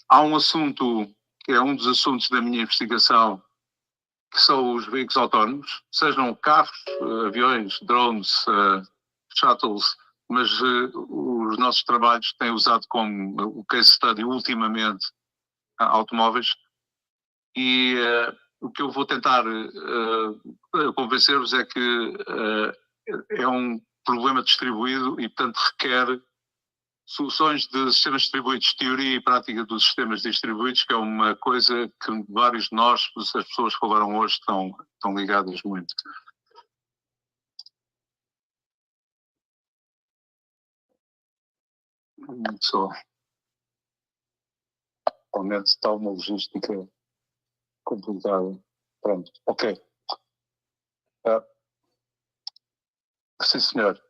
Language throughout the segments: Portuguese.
há um assunto que é um dos assuntos da minha investigação, que são os veículos autónomos, sejam carros, aviões, drones, shuttles, mas os nossos trabalhos têm usado como o case study ultimamente automóveis, e o que eu vou tentar convencer-vos é que é um problema distribuído e, portanto, requer soluções de sistemas distribuídos, teoria e prática dos sistemas distribuídos, que é uma coisa que vários de nós, as pessoas que falaram hoje, estão ligadas muito. Só. Realmente está uma logística complicada. Pronto, ok. Sim, senhor.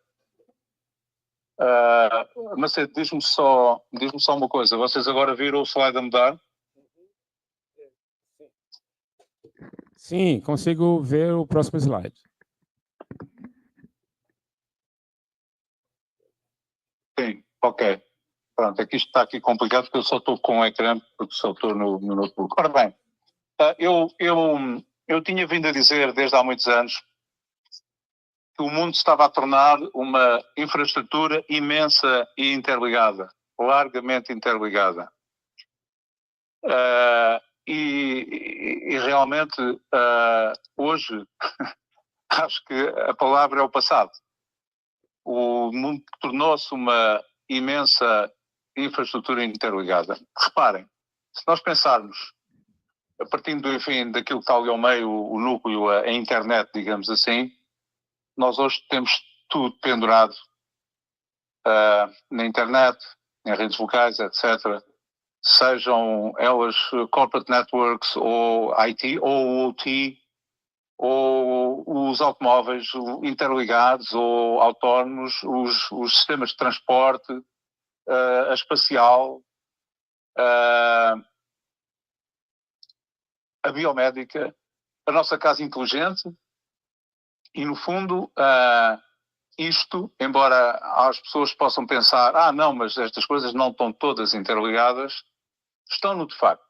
Macedo, diz-me só uma coisa. Vocês agora viram o slide a mudar? Sim, consigo ver o próximo slide. Sim, ok. Pronto, aqui está aqui complicado porque eu só estou com o ecrã, porque só estou no notebook. Ora bem, eu tinha vindo a dizer desde há muitos anos que o mundo estava a tornar uma infraestrutura imensa e interligada, largamente interligada. E realmente, hoje, acho que a palavra é o passado. O mundo tornou-se uma imensa infraestrutura interligada. Reparem, se nós pensarmos, a partir daquilo que está ali ao meio, o núcleo, a internet, digamos assim, nós hoje temos tudo pendurado na internet, em redes locais, etc. Sejam elas corporate networks ou IT ou OT, ou os automóveis interligados ou autónomos, os sistemas de transporte, a espacial, a biomédica, a nossa casa inteligente e, no fundo, isto, embora as pessoas possam pensar, não, mas estas coisas não estão todas interligadas, estão de facto.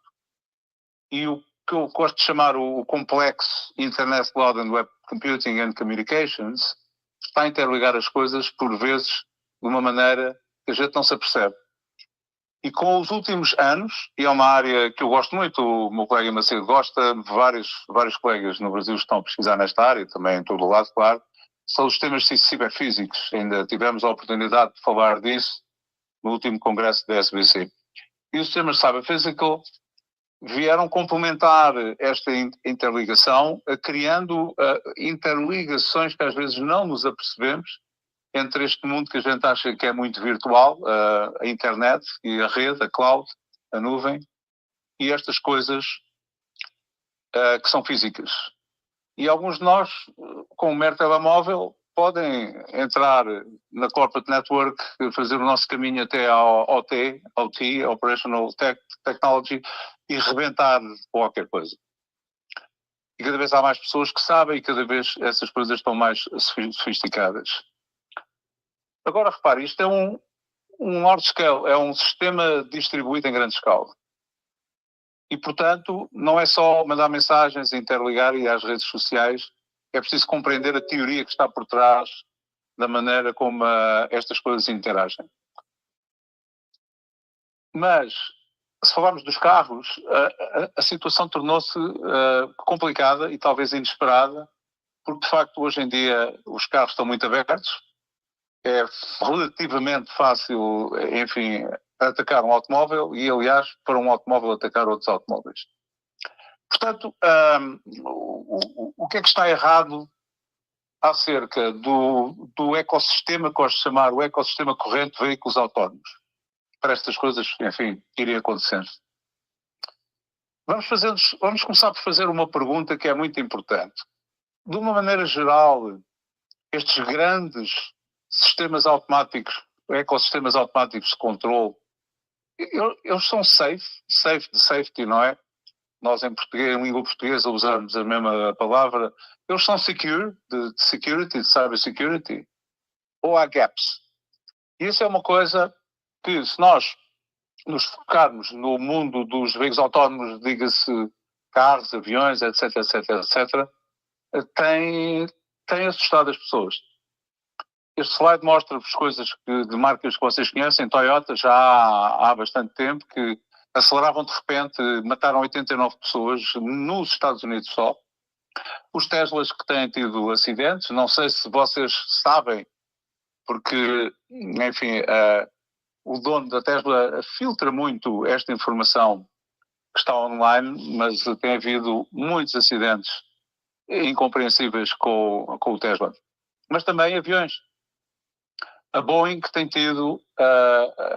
E o que eu gosto de chamar o complexo Internet, Cloud and Web Computing and Communications está a interligar as coisas, por vezes, de uma maneira que a gente não se apercebe. E com os últimos anos, e é uma área que eu gosto muito, o meu colega Macedo gosta, vários colegas no Brasil estão a pesquisar nesta área, também em todo o lado, claro, são os sistemas ciberfísicos. Ainda tivemos a oportunidade de falar disso no último congresso da SBC. E os sistemas cyberphysical vieram complementar esta interligação, criando interligações que às vezes não nos apercebemos entre este mundo que a gente acha que é muito virtual, a internet e a rede, a cloud, a nuvem, e estas coisas que são físicas. E alguns de nós, com o mero telemóvel, podem entrar na corporate network, fazer o nosso caminho até ao OT, Operational Technology, e rebentar qualquer coisa. E cada vez há mais pessoas que sabem e cada vez essas coisas estão mais sofisticadas. Agora, repare, isto é um large scale, é um sistema distribuído em grande escala. E, portanto, não é só mandar mensagens, interligar e às redes sociais, é preciso compreender a teoria que está por trás da maneira como estas coisas interagem. Mas, se falarmos dos carros, a situação tornou-se complicada e talvez inesperada, porque, de facto, hoje em dia os carros estão muito abertos, é relativamente fácil, enfim, atacar um automóvel e, aliás, para um automóvel atacar outros automóveis. Portanto, o que é que está errado acerca do ecossistema que gosto de chamar o ecossistema corrente de veículos autónomos? Para estas coisas, enfim, irem acontecendo. Vamos começar por fazer uma pergunta que é muito importante. De uma maneira geral, estes grandes sistemas automáticos, ecossistemas automáticos de controle, eles são safety, não é? Nós em português, em língua portuguesa, usamos a mesma palavra. Eles são secure, de security, de cybersecurity, ou há gaps? E isso é uma coisa que, se nós nos focarmos no mundo dos veículos autónomos, diga-se carros, aviões, etc, etc, etc, tem assustado as pessoas. Este slide mostra-vos coisas de marcas que vocês conhecem. Toyota já há bastante tempo que aceleravam de repente, mataram 89 pessoas nos Estados Unidos só. Os Teslas que têm tido acidentes, não sei se vocês sabem, porque, enfim, o dono da Tesla filtra muito esta informação que está online, mas tem havido muitos acidentes incompreensíveis com o Tesla. Mas também aviões. A Boeing tem tido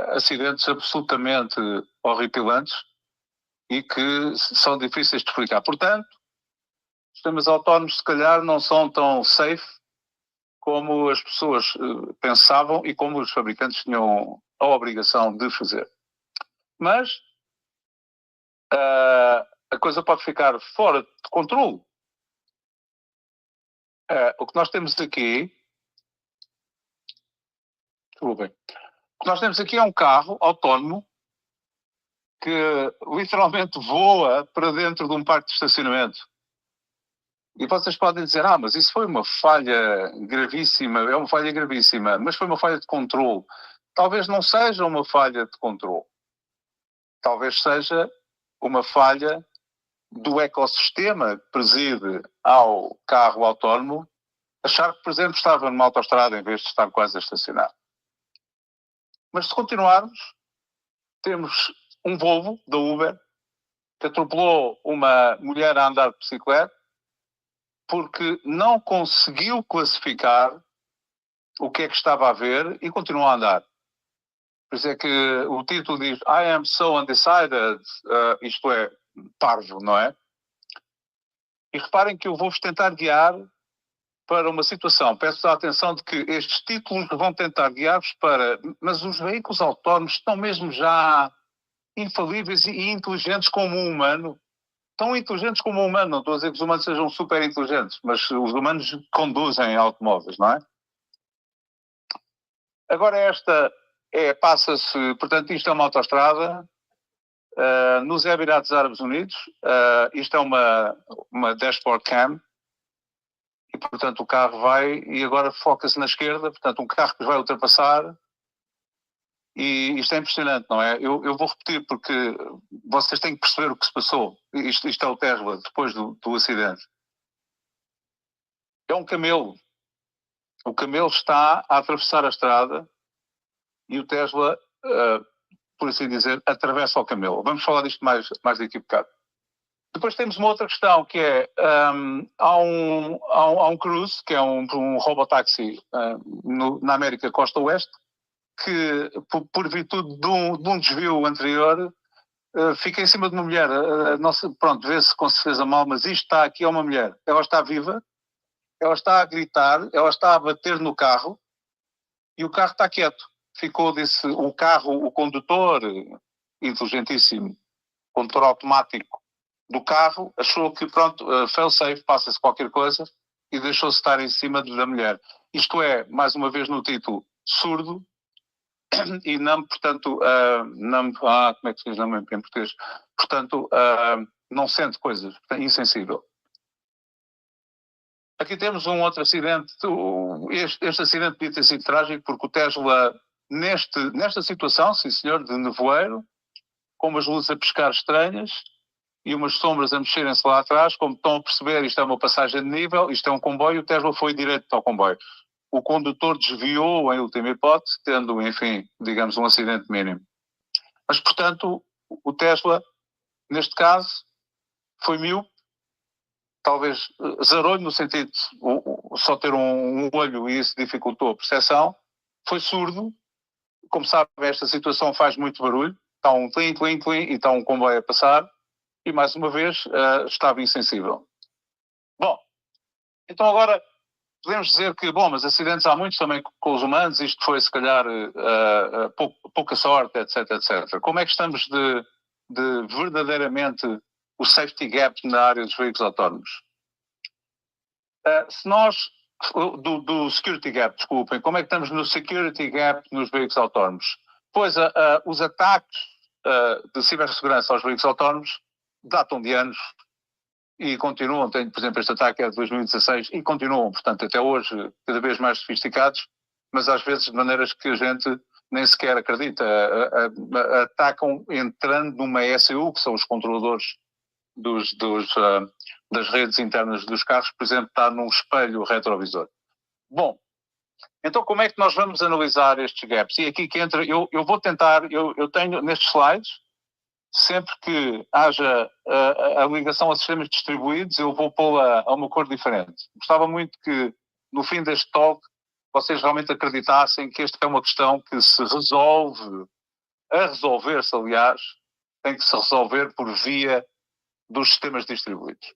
acidentes absolutamente horripilantes e que são difíceis de explicar. Portanto, sistemas autónomos se calhar não são tão safe como as pessoas pensavam e como os fabricantes tinham a obrigação de fazer. Mas a coisa pode ficar fora de controle. O que nós temos aqui... Desculpem. O que nós temos aqui é um carro autónomo que literalmente voa para dentro de um parque de estacionamento. E vocês podem dizer, mas isso foi uma falha gravíssima, é uma falha gravíssima, mas foi uma falha de controle. Talvez não seja uma falha de controle. Talvez seja uma falha do ecossistema que preside ao carro autónomo, achar que, por exemplo, estava numa autoestrada em vez de estar quase a estacionar. Mas se continuarmos, temos um Volvo da Uber que atropelou uma mulher a andar de bicicleta porque não conseguiu classificar o que é que estava a ver e continuou a andar. Por isso é que o título diz I am so undecided, isto é, parvo, não é? E reparem que eu vou-vos tentar guiar para uma situação. Peço a atenção de que estes títulos vão tentar guiar-vos para... Mas os veículos autónomos estão mesmo já infalíveis e inteligentes como um humano. Tão inteligentes como um humano. Não estou a dizer que os humanos sejam super inteligentes, mas os humanos conduzem automóveis, não é? Agora esta passa-se... Portanto, isto é uma autoestrada nos Emirados Árabes Unidos. Isto é uma dashboard cam. E, portanto, o carro vai e agora foca-se na esquerda. Portanto, um carro que vai ultrapassar. E isto é impressionante, não é? Eu vou repetir porque vocês têm que perceber o que se passou. Isto é o Tesla, depois do acidente. É um camelo. O camelo está a atravessar a estrada e o Tesla, por assim dizer, atravessa o camelo. Vamos falar disto mais daqui a bocado. Depois temos uma outra questão que é, há um Cruise, que é um robotáxi na América Costa Oeste, que por virtude de um desvio anterior fica em cima de uma mulher. Pronto, vê-se com certeza mal, mas isto está aqui, é uma mulher. Ela está viva, ela está a gritar, ela está a bater no carro e o carro está quieto. Ficou o condutor, inteligentíssimo, condutor automático do carro, achou que pronto, fail safe, passa-se qualquer coisa e deixou-se estar em cima da mulher. Isto é, mais uma vez no título, surdo e não, portanto, como é que se diz em português? Portanto, não sente coisas, insensível. Aqui temos um outro acidente. Este acidente podia ter sido trágico porque o Tesla, nesta situação, sim senhor, de nevoeiro, com umas luzes a piscar estranhas e umas sombras a mexerem-se lá atrás, como estão a perceber, isto é uma passagem de nível, isto é um comboio, o Tesla foi direto ao comboio. O condutor desviou, em última hipótese, tendo, enfim, digamos, um acidente mínimo. Mas, portanto, o Tesla, neste caso, foi míope, talvez zarou-lhe no sentido de só ter um olho e isso dificultou a percepção. Foi surdo. Como sabem, esta situação faz muito barulho. Está um tlim, tlim, tlim e está um comboio a passar. E, mais uma vez, estava insensível. Bom, então agora podemos dizer que, mas acidentes há muitos também com os humanos. Isto foi, se calhar, pouca sorte, etc, etc. Como é que estamos de verdadeiramente o safety gap na área dos veículos autónomos? Se nós, do security gap, desculpem, como é que estamos no security gap nos veículos autónomos? Pois, os ataques de cibersegurança aos veículos autónomos datam de anos e continuam. Tem, por exemplo, este ataque é de 2016 e continuam, portanto, até hoje, cada vez mais sofisticados, mas às vezes de maneiras que a gente nem sequer acredita. Atacam entrando numa ECU, que são os controladores das redes internas dos carros, por exemplo, está num espelho retrovisor. Bom, então como é que nós vamos analisar estes gaps? E aqui que entra, eu vou tentar, eu tenho nestes slides, sempre que haja a ligação a sistemas distribuídos, eu vou pô-la a uma cor diferente. Gostava muito que, no fim deste talk, vocês realmente acreditassem que esta é uma questão que se resolve, a resolver-se, aliás, tem que se resolver por via dos sistemas distribuídos.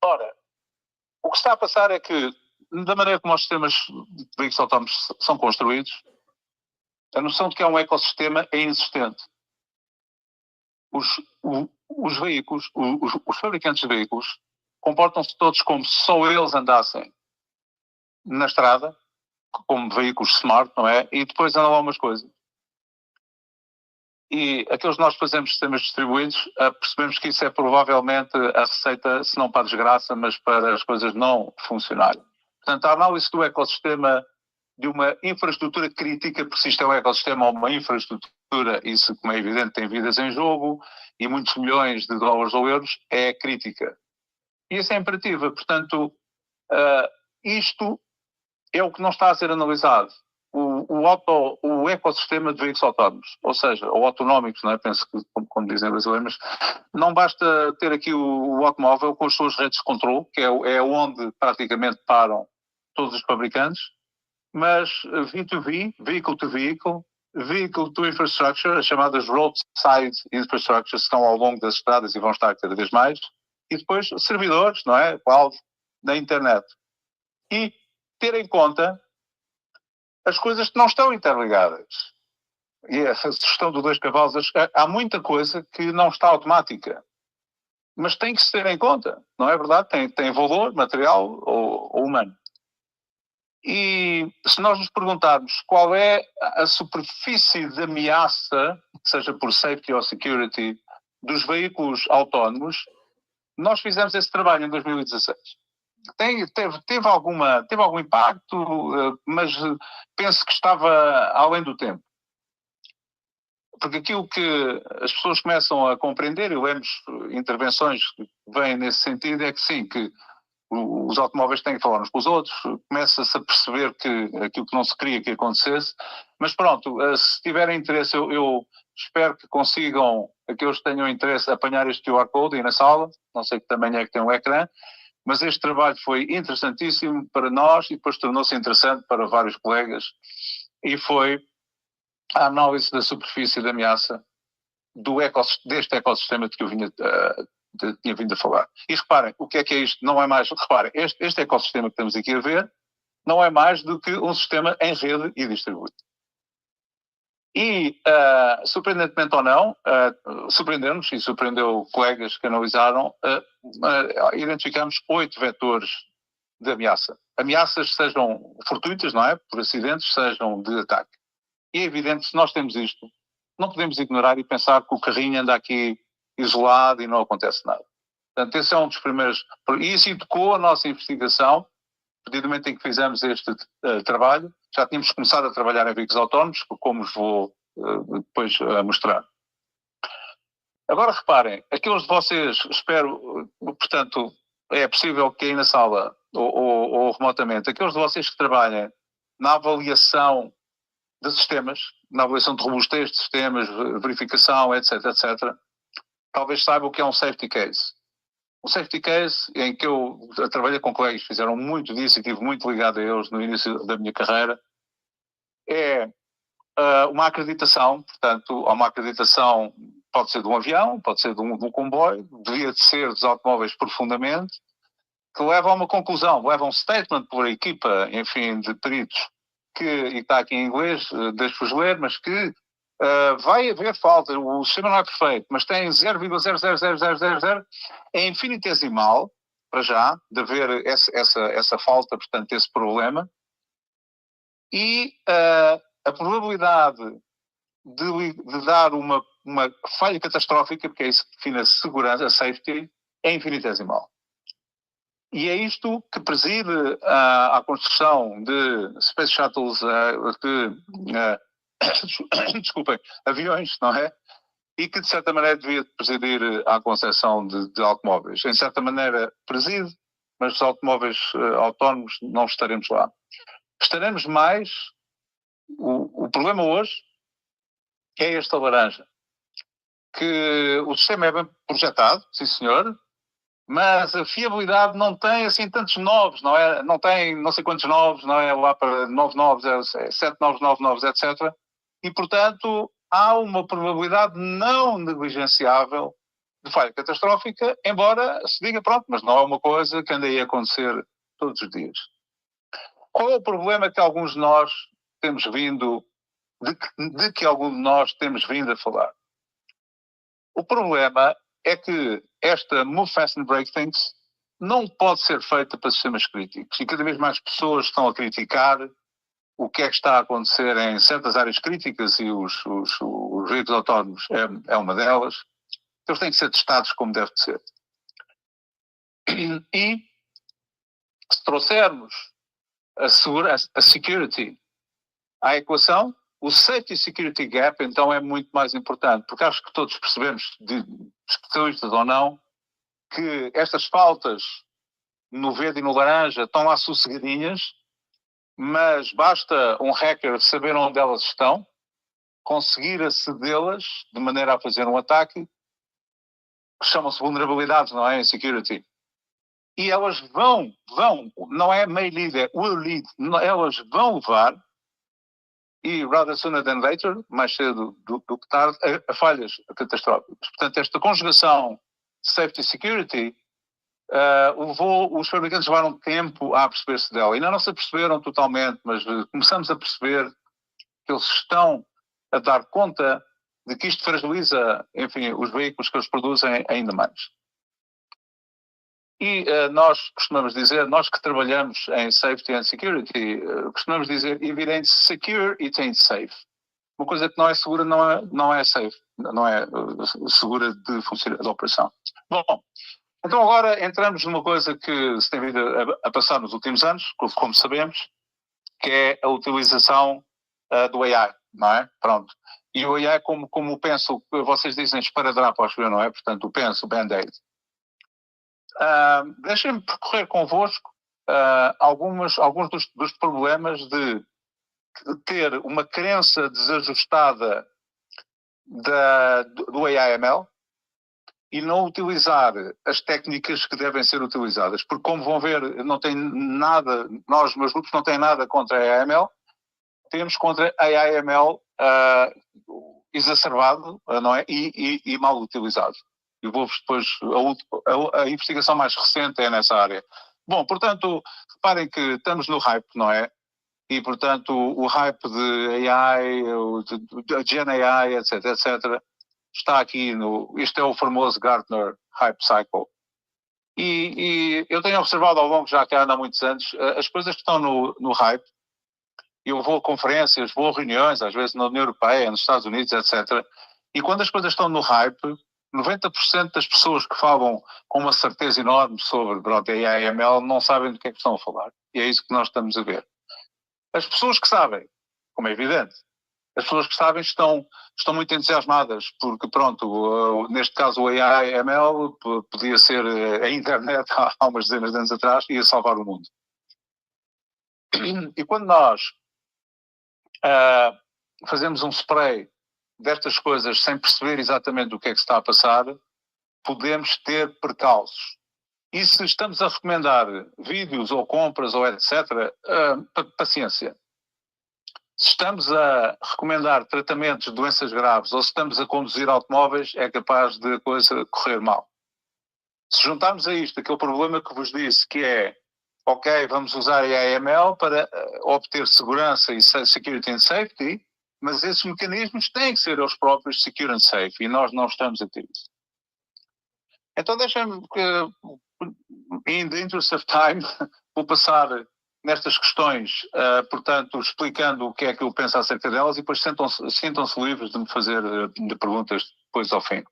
Ora, o que está a passar é que, da maneira como os sistemas de veículos autónomos são construídos, a noção de que há um ecossistema é inexistente. Os veículos, os fabricantes de veículos, comportam-se todos como se só eles andassem na estrada, como veículos smart, não é? E depois andam lá umas coisas. E aqueles que nós fazemos sistemas distribuídos, percebemos que isso é provavelmente a receita, se não para a desgraça, mas para as coisas não funcionarem. Portanto, a análise do ecossistema de uma infraestrutura crítica, porque se isto é um ecossistema ou uma infraestrutura, isso, como é evidente, tem vidas em jogo e muitos milhões de dólares ou euros, é crítica. E isso é imperativa. Portanto, isto é o que não está a ser analisado. O ecossistema de veículos autónomos, ou seja, ou autonómicos, não é? Penso que, como dizem os brasileiros, não basta ter aqui o automóvel com as suas redes de controle, que é onde praticamente param todos os fabricantes, mas V2V, Vehicle to Vehicle, Vehicle to Infrastructure, as chamadas Roadside Infrastructures, estão ao longo das estradas e vão estar cada vez mais, e depois servidores, não é? Cloud, na internet. E ter em conta as coisas que não estão interligadas. E a gestão dos 2 cavalos, há muita coisa que não está automática. Mas tem que se ter em conta, não é verdade? Tem valor material ou humano. E se nós nos perguntarmos qual é a superfície de ameaça, seja por safety ou security, dos veículos autónomos, nós fizemos esse trabalho em 2016. Teve algum impacto, mas penso que estava além do tempo. Porque aquilo que as pessoas começam a compreender, e lemos intervenções que vêm nesse sentido, é que sim, que os automóveis têm que falar uns com os outros, começa-se a perceber que aquilo que não se queria que acontecesse, mas pronto, se tiverem interesse, eu espero que consigam, aqueles que tenham interesse, apanhar este QR Code aí na sala, não sei que tamanho é que tem o ecrã, mas este trabalho foi interessantíssimo para nós e depois tornou-se interessante para vários colegas e foi a análise da superfície de ameaça deste ecossistema de que eu tinha vindo a falar. E reparem, o que é isto? Não é mais, reparem, este ecossistema que estamos aqui a ver não é mais do que um sistema em rede e distribuído. E, surpreendentemente ou não, surpreendeu-nos e surpreendeu colegas que analisaram, identificamos 8 vetores de ameaça. Ameaças sejam fortuitas, não é? Por acidentes, sejam de ataque. E é evidente que se nós temos isto, não podemos ignorar e pensar que o carrinho anda aqui isolado e não acontece nada. Portanto, esse é um dos primeiros... E isso educou a nossa investigação, a partir do momento em que fizemos este trabalho. Já tínhamos começado a trabalhar em veículos autónomos, como vos vou depois mostrar. Agora reparem, aqueles de vocês, espero, portanto, é possível que aí na sala ou remotamente, aqueles de vocês que trabalhem na avaliação de sistemas, na avaliação de robustez de sistemas, verificação, etc., etc., talvez saibam o que é um safety case. Um safety case em que eu trabalhei com colegas que fizeram muito disso e estive muito ligado a eles no início da minha carreira, é uma acreditação, portanto, uma acreditação pode ser de um avião, pode ser de um comboio, devia de ser dos automóveis profundamente, que leva a uma conclusão, leva a um statement por equipa, enfim, de peritos, e está aqui em inglês, deixo-vos ler, mas que vai haver falta, o sistema não é perfeito, mas tem 0,00000, é infinitesimal, para já, de haver essa falta, portanto, esse problema, e a probabilidade de dar uma falha catastrófica, porque é isso que define a segurança, a safety, é infinitesimal. E é isto que preside à construção de Space Shuttles, desculpem, aviões, não é? E que, de certa maneira, devia presidir à concepção de automóveis. Em certa maneira, preside, mas os automóveis autónomos não estaremos lá. Estaremos mais... O problema hoje é esta laranja. Que o sistema é bem projetado, sim senhor, mas a fiabilidade não tem assim tantos novos, não é? Não tem não sei quantos novos, não é? Lá para 9 novos, 7 novos, 9 novos, etc. E, portanto, há uma probabilidade não negligenciável de falha catastrófica, embora se diga, pronto, mas não é uma coisa que anda aí a acontecer todos os dias. Qual é o problema que alguns de nós temos vindo, de que algum de nós temos vindo a falar? O problema é que esta Move Fast and Break Things não pode ser feita para sistemas críticos. E cada vez mais pessoas estão a criticar o que é que está a acontecer em certas áreas críticas, e os veículos autónomos é uma delas. Eles têm que ser testados como deve ser. E se trouxermos a security à equação, o safety security gap então é muito mais importante, porque acho que todos percebemos, de especialistas ou não, que estas faltas no verde e no laranja estão lá sossegadinhas, mas basta um hacker saber onde elas estão, conseguir acedê-las de maneira a fazer um ataque, que chamam-se vulnerabilidades, não é? Em security. E elas vão, não é may lead, é will lead, elas vão levar, e rather sooner than later, mais cedo do que tarde, a falhas catastróficas. Portanto, esta conjugação safety e security os fabricantes levaram tempo a perceber-se dela. Ainda não se aperceberam totalmente, mas começamos a perceber que eles estão a dar conta de que isto fragiliza, enfim, os veículos que eles produzem ainda mais. E nós costumamos dizer, nós que trabalhamos em safety and security, costumamos dizer, if it ain't secure, it ain't safe. Uma coisa que não é segura não é safe, não é segura de operação. Bom, então agora entramos numa coisa que se tem vindo a passar nos últimos anos, como sabemos, que é a utilização do AI, não é? Pronto. E o AI, como penso, vocês dizem esparadrapo, acho eu, não é? Portanto, o Band-Aid. Deixem-me percorrer convosco alguns dos problemas de ter uma crença desajustada do AI/ML e não utilizar as técnicas que devem ser utilizadas. Porque, como vão ver, não tem nada, nós, meus grupos, não têm nada contra a AI/ML, temos contra a AI/ML exacerbado, não é? E mal utilizado. E vou-vos depois, a investigação mais recente é nessa área. Bom, portanto, reparem que estamos no hype, não é? E, portanto, o hype de AI, de Gen AI, etc., está aqui este é o famoso Gartner Hype Cycle. E eu tenho observado ao longo, já que há muitos anos, as coisas que estão no hype. Eu vou a conferências, vou a reuniões, às vezes na União Europeia, nos Estados Unidos, etc. E quando as coisas estão no hype, 90% das pessoas que falam com uma certeza enorme sobre AI e ML não sabem do que é que estão a falar. E é isso que nós estamos a ver. As pessoas que sabem, como é evidente, as pessoas que sabem estão muito entusiasmadas, porque pronto, neste caso o AI e ML podia ser a internet há umas dezenas de anos atrás e ia salvar o mundo. E quando nós fazemos um spray destas coisas sem perceber exatamente o que é que se está a passar, podemos ter percalços. E se estamos a recomendar vídeos ou compras ou etc., paciência. Se estamos a recomendar tratamentos de doenças graves ou se estamos a conduzir automóveis, é capaz de a coisa correr mal. Se juntarmos a isto aquele problema que vos disse, que é, ok, vamos usar AI/ML para obter segurança e security and safety, Mas esses mecanismos têm que ser eles próprios secure and safe, e nós não estamos a ter isso. Então deixa-me, in the interest of time, vou passar nestas questões, portanto, explicando o que é que eu penso acerca delas, e depois sintam-se livres de me fazer de perguntas depois ao fim.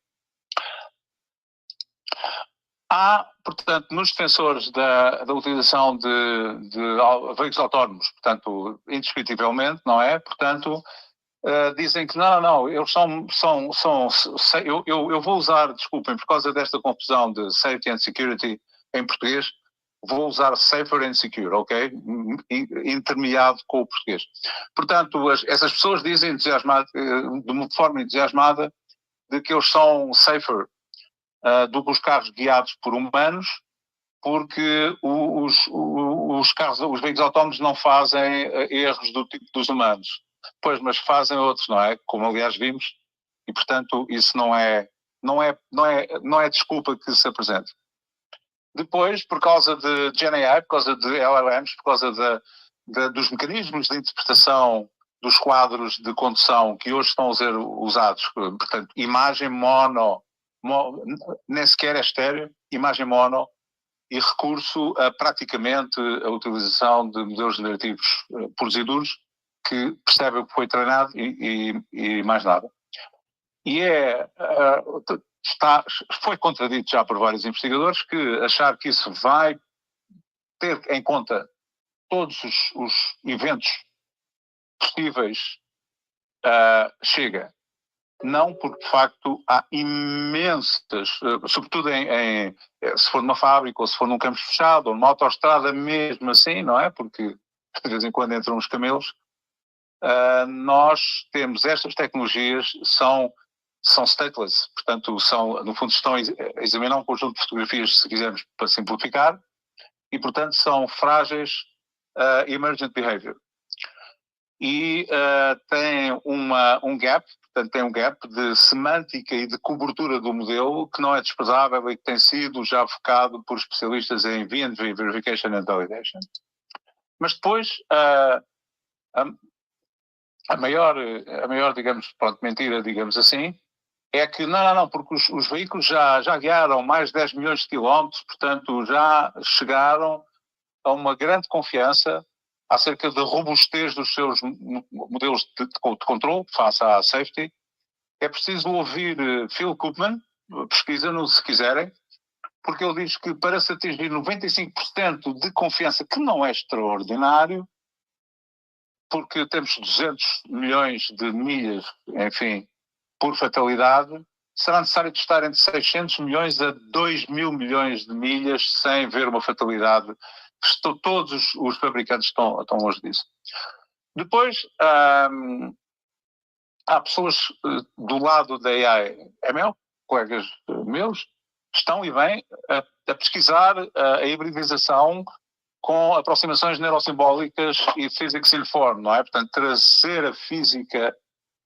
Há, portanto, nos defensores da utilização de veículos autónomos, portanto, indiscutivelmente, não é? Portanto, dizem que não, eles eu vou usar, desculpem, por causa desta confusão de safety and security em português, vou usar safer and secure, ok? Intermeado com o português. Portanto, essas pessoas dizem de uma forma entusiasmada de que eles são safer do que os carros guiados por humanos, porque os veículos autónomos não fazem erros do tipo dos humanos. Pois, mas fazem outros, não é? Como aliás vimos, e portanto isso não é desculpa que se apresente. Depois, por causa de GenAI, por causa de LLMs, por causa dos mecanismos de interpretação dos quadros de condução que hoje estão a ser usados, portanto, imagem mono, nem sequer é estéreo, imagem mono, e recurso a praticamente a utilização de modelos generativos puros e duros, que percebem o que foi treinado e mais nada. E foi contradito já por vários investigadores que achar que isso vai ter em conta todos os eventos possíveis chega. Não, porque de facto há imensas, sobretudo se for numa fábrica ou se for num campo fechado ou numa autoestrada mesmo assim, não é? Porque de vez em quando entram os camelos. Nós temos estas tecnologias, são stateless, portanto no fundo estão a examinar um conjunto de fotografias, se quisermos, para simplificar, e portanto são frágeis emergent behavior. E tem um gap, portanto tem um gap de semântica e de cobertura do modelo que não é desprezável e que tem sido já focado por especialistas em V&V, Verification and Validation. Mas depois a maior, digamos, mentira, digamos assim, é que não, porque os veículos já guiaram mais de 10 milhões de quilómetros, portanto já chegaram a uma grande confiança acerca da robustez dos seus modelos de controle face à safety. É preciso ouvir Phil Koopman, pesquisa-no se quiserem, porque ele diz que para se atingir 95% de confiança, que não é extraordinário, porque temos 200 milhões de milhas, enfim, por fatalidade, será necessário testar entre 600 milhões a 2 mil milhões de milhas sem ver uma fatalidade. Todos os fabricantes estão longe disso. Depois, há pessoas do lado da AI ML, colegas meus, estão e vêm a pesquisar a hibridização com aproximações neurosimbólicas e physics informed, não é? Portanto, trazer a física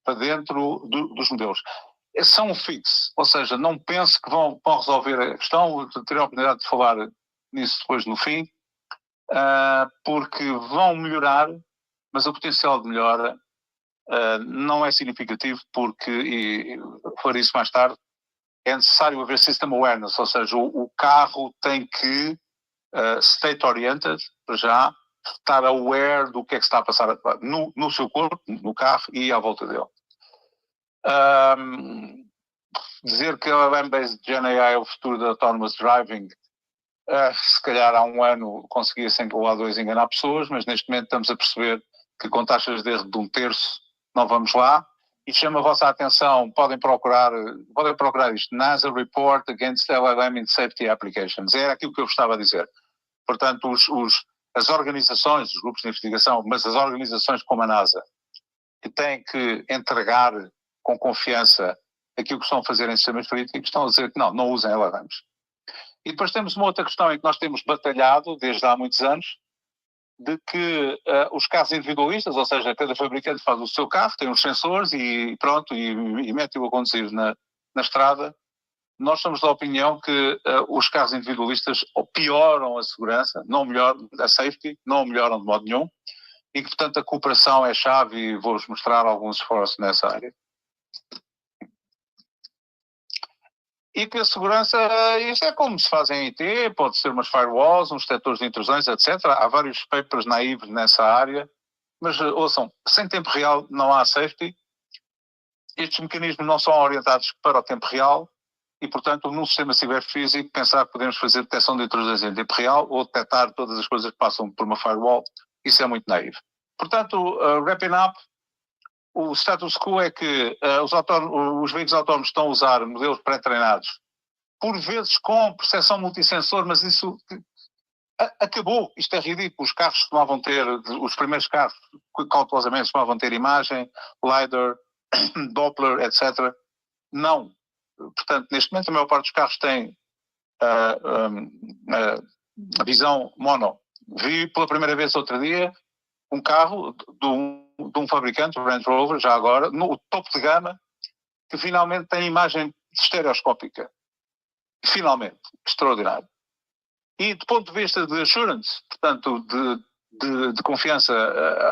para dentro dos modelos. São um fix, ou seja, não penso que vão resolver a questão, terei a oportunidade de falar nisso depois no fim, porque vão melhorar, mas o potencial de melhora não é significativo, porque, e farei isso mais tarde, é necessário haver system awareness, ou seja, o carro tem que state-oriented, para já, estar aware do que é que está a passar no seu corpo, no carro e à volta dele. Dizer que a LLM-based GenAI é o futuro da autonomous driving, se calhar há um ano conseguia sem ou há dois enganar pessoas, mas neste momento estamos a perceber que com taxas de erro de 1/3 não vamos lá. E chama a vossa atenção, podem procurar isto, NASA Report Against LLM in Safety Applications. Era aquilo que eu estava a dizer. Portanto, as organizações, os grupos de investigação, mas as organizações como a NASA, que têm que entregar com confiança aquilo que estão a fazer em sistemas críticos, estão a dizer que não usem LLMs. E depois temos uma outra questão em que nós temos batalhado desde há muitos anos, de que os carros individualistas, ou seja, cada fabricante faz o seu carro, tem os sensores e pronto, e mete-o a conduzir na estrada. Nós somos da opinião que os carros individualistas pioram a segurança, não melhoram a safety, não melhoram de modo nenhum, e que, portanto, a cooperação é chave e vou-vos mostrar alguns esforços nessa área. E que a segurança, isto é como se faz em IT, pode ser umas firewalls, uns detectores de intrusões, etc. Há vários papers naivos nessa área, mas ouçam, sem tempo real não há safety. Estes mecanismos não são orientados para o tempo real e, portanto, num sistema ciberfísico, pensar que podemos fazer detecção de intrusões em tempo real ou detectar todas as coisas que passam por uma firewall, isso é muito naivo. Portanto, wrapping up, o status quo é que os veículos autónomos estão a usar modelos pré-treinados, por vezes com percepção multissensor, mas isso acabou. Isto é ridículo. Os carros costumavam ter, os primeiros carros, cautelosamente, costumavam ter imagem, LiDAR, Doppler, etc. Não. Portanto, neste momento, a maior parte dos carros tem a visão mono. Vi pela primeira vez outro dia um carro de um fabricante, o Range Rover, já agora, no topo de gama, que finalmente tem imagem estereoscópica. Finalmente. Extraordinário. E do ponto de vista de assurance, portanto, de confiança,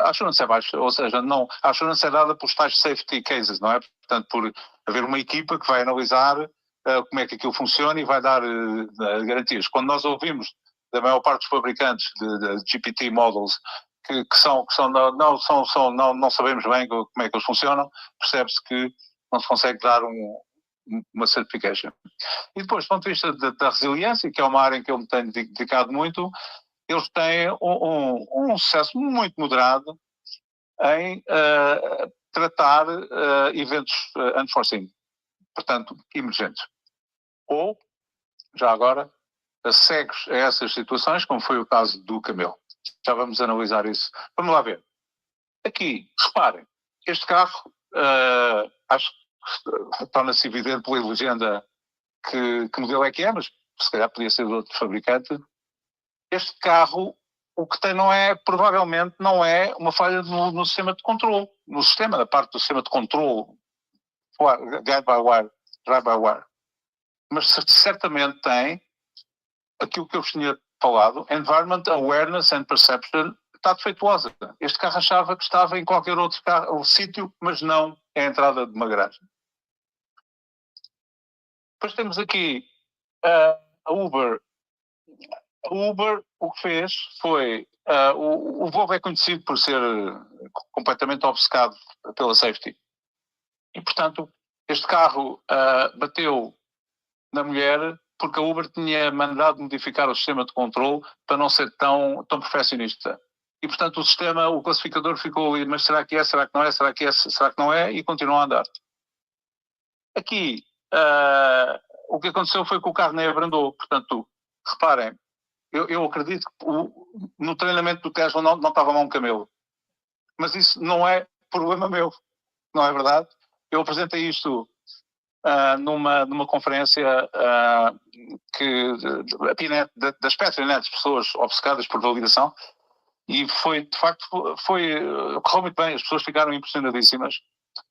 a assurance é baixa, ou seja, não, a assurance é dada por tais safety cases, não é? Portanto, por haver uma equipa que vai analisar como é que aquilo funciona e vai dar garantias. Quando nós ouvimos da maior parte dos fabricantes de GPT models não sabemos bem como é que eles funcionam, percebe-se que não se consegue dar uma certification. E depois, do ponto de vista da resiliência, que é uma área em que eu me tenho dedicado muito, eles têm um sucesso muito moderado em tratar eventos unforeseen, portanto, emergentes. Ou, já agora, cegos a essas situações, como foi o caso do Camelo. Já vamos analisar isso. Vamos lá ver. Aqui, reparem, este carro, acho que torna-se evidente pela legenda que modelo é que é, mas se calhar podia ser de outro fabricante. Este carro, o que tem provavelmente não é uma falha no sistema de controle, na parte do sistema de controle, guide-by-wire, drive-by-wire. Mas certamente tem aquilo que eu vos tinha falado, Environment Awareness and Perception, está defeituosa. Este carro achava que estava em qualquer outro sítio, mas não é a entrada de uma garagem. Depois temos aqui a Uber. A Uber o que fez foi, o Volvo é conhecido por ser completamente obcecado pela safety. E, portanto, este carro bateu na mulher porque a Uber tinha mandado modificar o sistema de controle para não ser tão perfeccionista. E, portanto, o classificador ficou ali, mas será que é, será que não é, será que é, será que não é, e continua a andar. Aqui, o que aconteceu foi que o carro nem abrandou. Portanto, reparem, eu acredito que no treinamento do Tesla não estava lá um camelo. Mas isso não é problema meu, não é verdade? Eu apresentei isto numa conferência das Petrinets, pessoas obcecadas por validação, e foi, de facto, correu muito bem, as pessoas ficaram impressionadíssimas,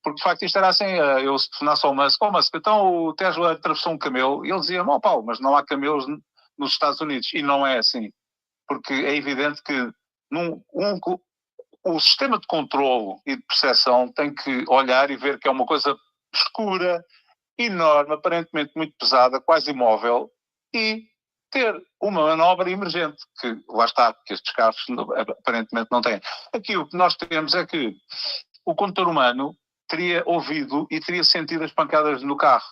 porque de facto isto era assim, eu se tornasse ao Musk, então o Tesla atravessou um camelo, e ele dizia, Paulo, mas não há camelos nos Estados Unidos, e não é assim, porque é evidente que o sistema de controlo e de percepção tem que olhar e ver que é uma coisa escura, enorme, aparentemente muito pesada, quase imóvel, e ter uma manobra emergente, que lá está, que estes carros aparentemente não têm. Aqui o que nós temos é que o condutor humano teria ouvido e teria sentido as pancadas no carro.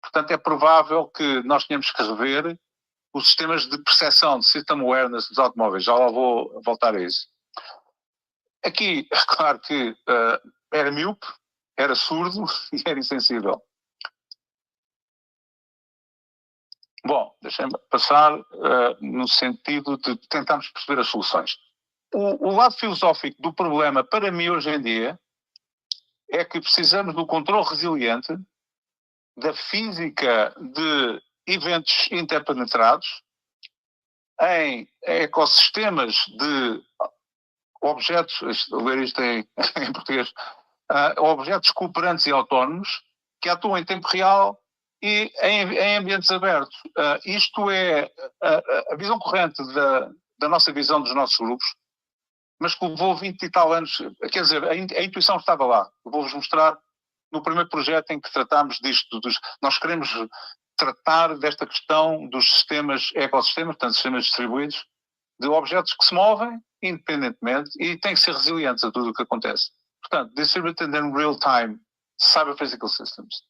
Portanto, é provável que nós tenhamos que rever os sistemas de percepção, de system awareness dos automóveis. Já lá vou voltar a isso. Aqui, é claro que era míope, era surdo e era insensível. Bom, deixem-me passar no sentido de tentarmos perceber as soluções. O lado filosófico do problema, para mim, hoje em dia, é que precisamos do controle resiliente, da física de eventos interpenetrados, em ecossistemas de objetos, vou ler isto em português, objetos cooperantes e autónomos, que atuam em tempo real e em ambientes abertos. Isto é a visão corrente da nossa visão dos nossos grupos. mas que levou 20 e tal anos. Quer dizer, a intuição estava lá. Eu vou-vos mostrar no primeiro projeto em que tratámos disto. Nós queremos tratar desta questão dos sistemas, ecossistemas, portanto, sistemas distribuídos, de objetos que se movem independentemente e têm que ser resilientes a tudo o que acontece. Portanto, Distributed and Real-Time Cyber-Physical Systems.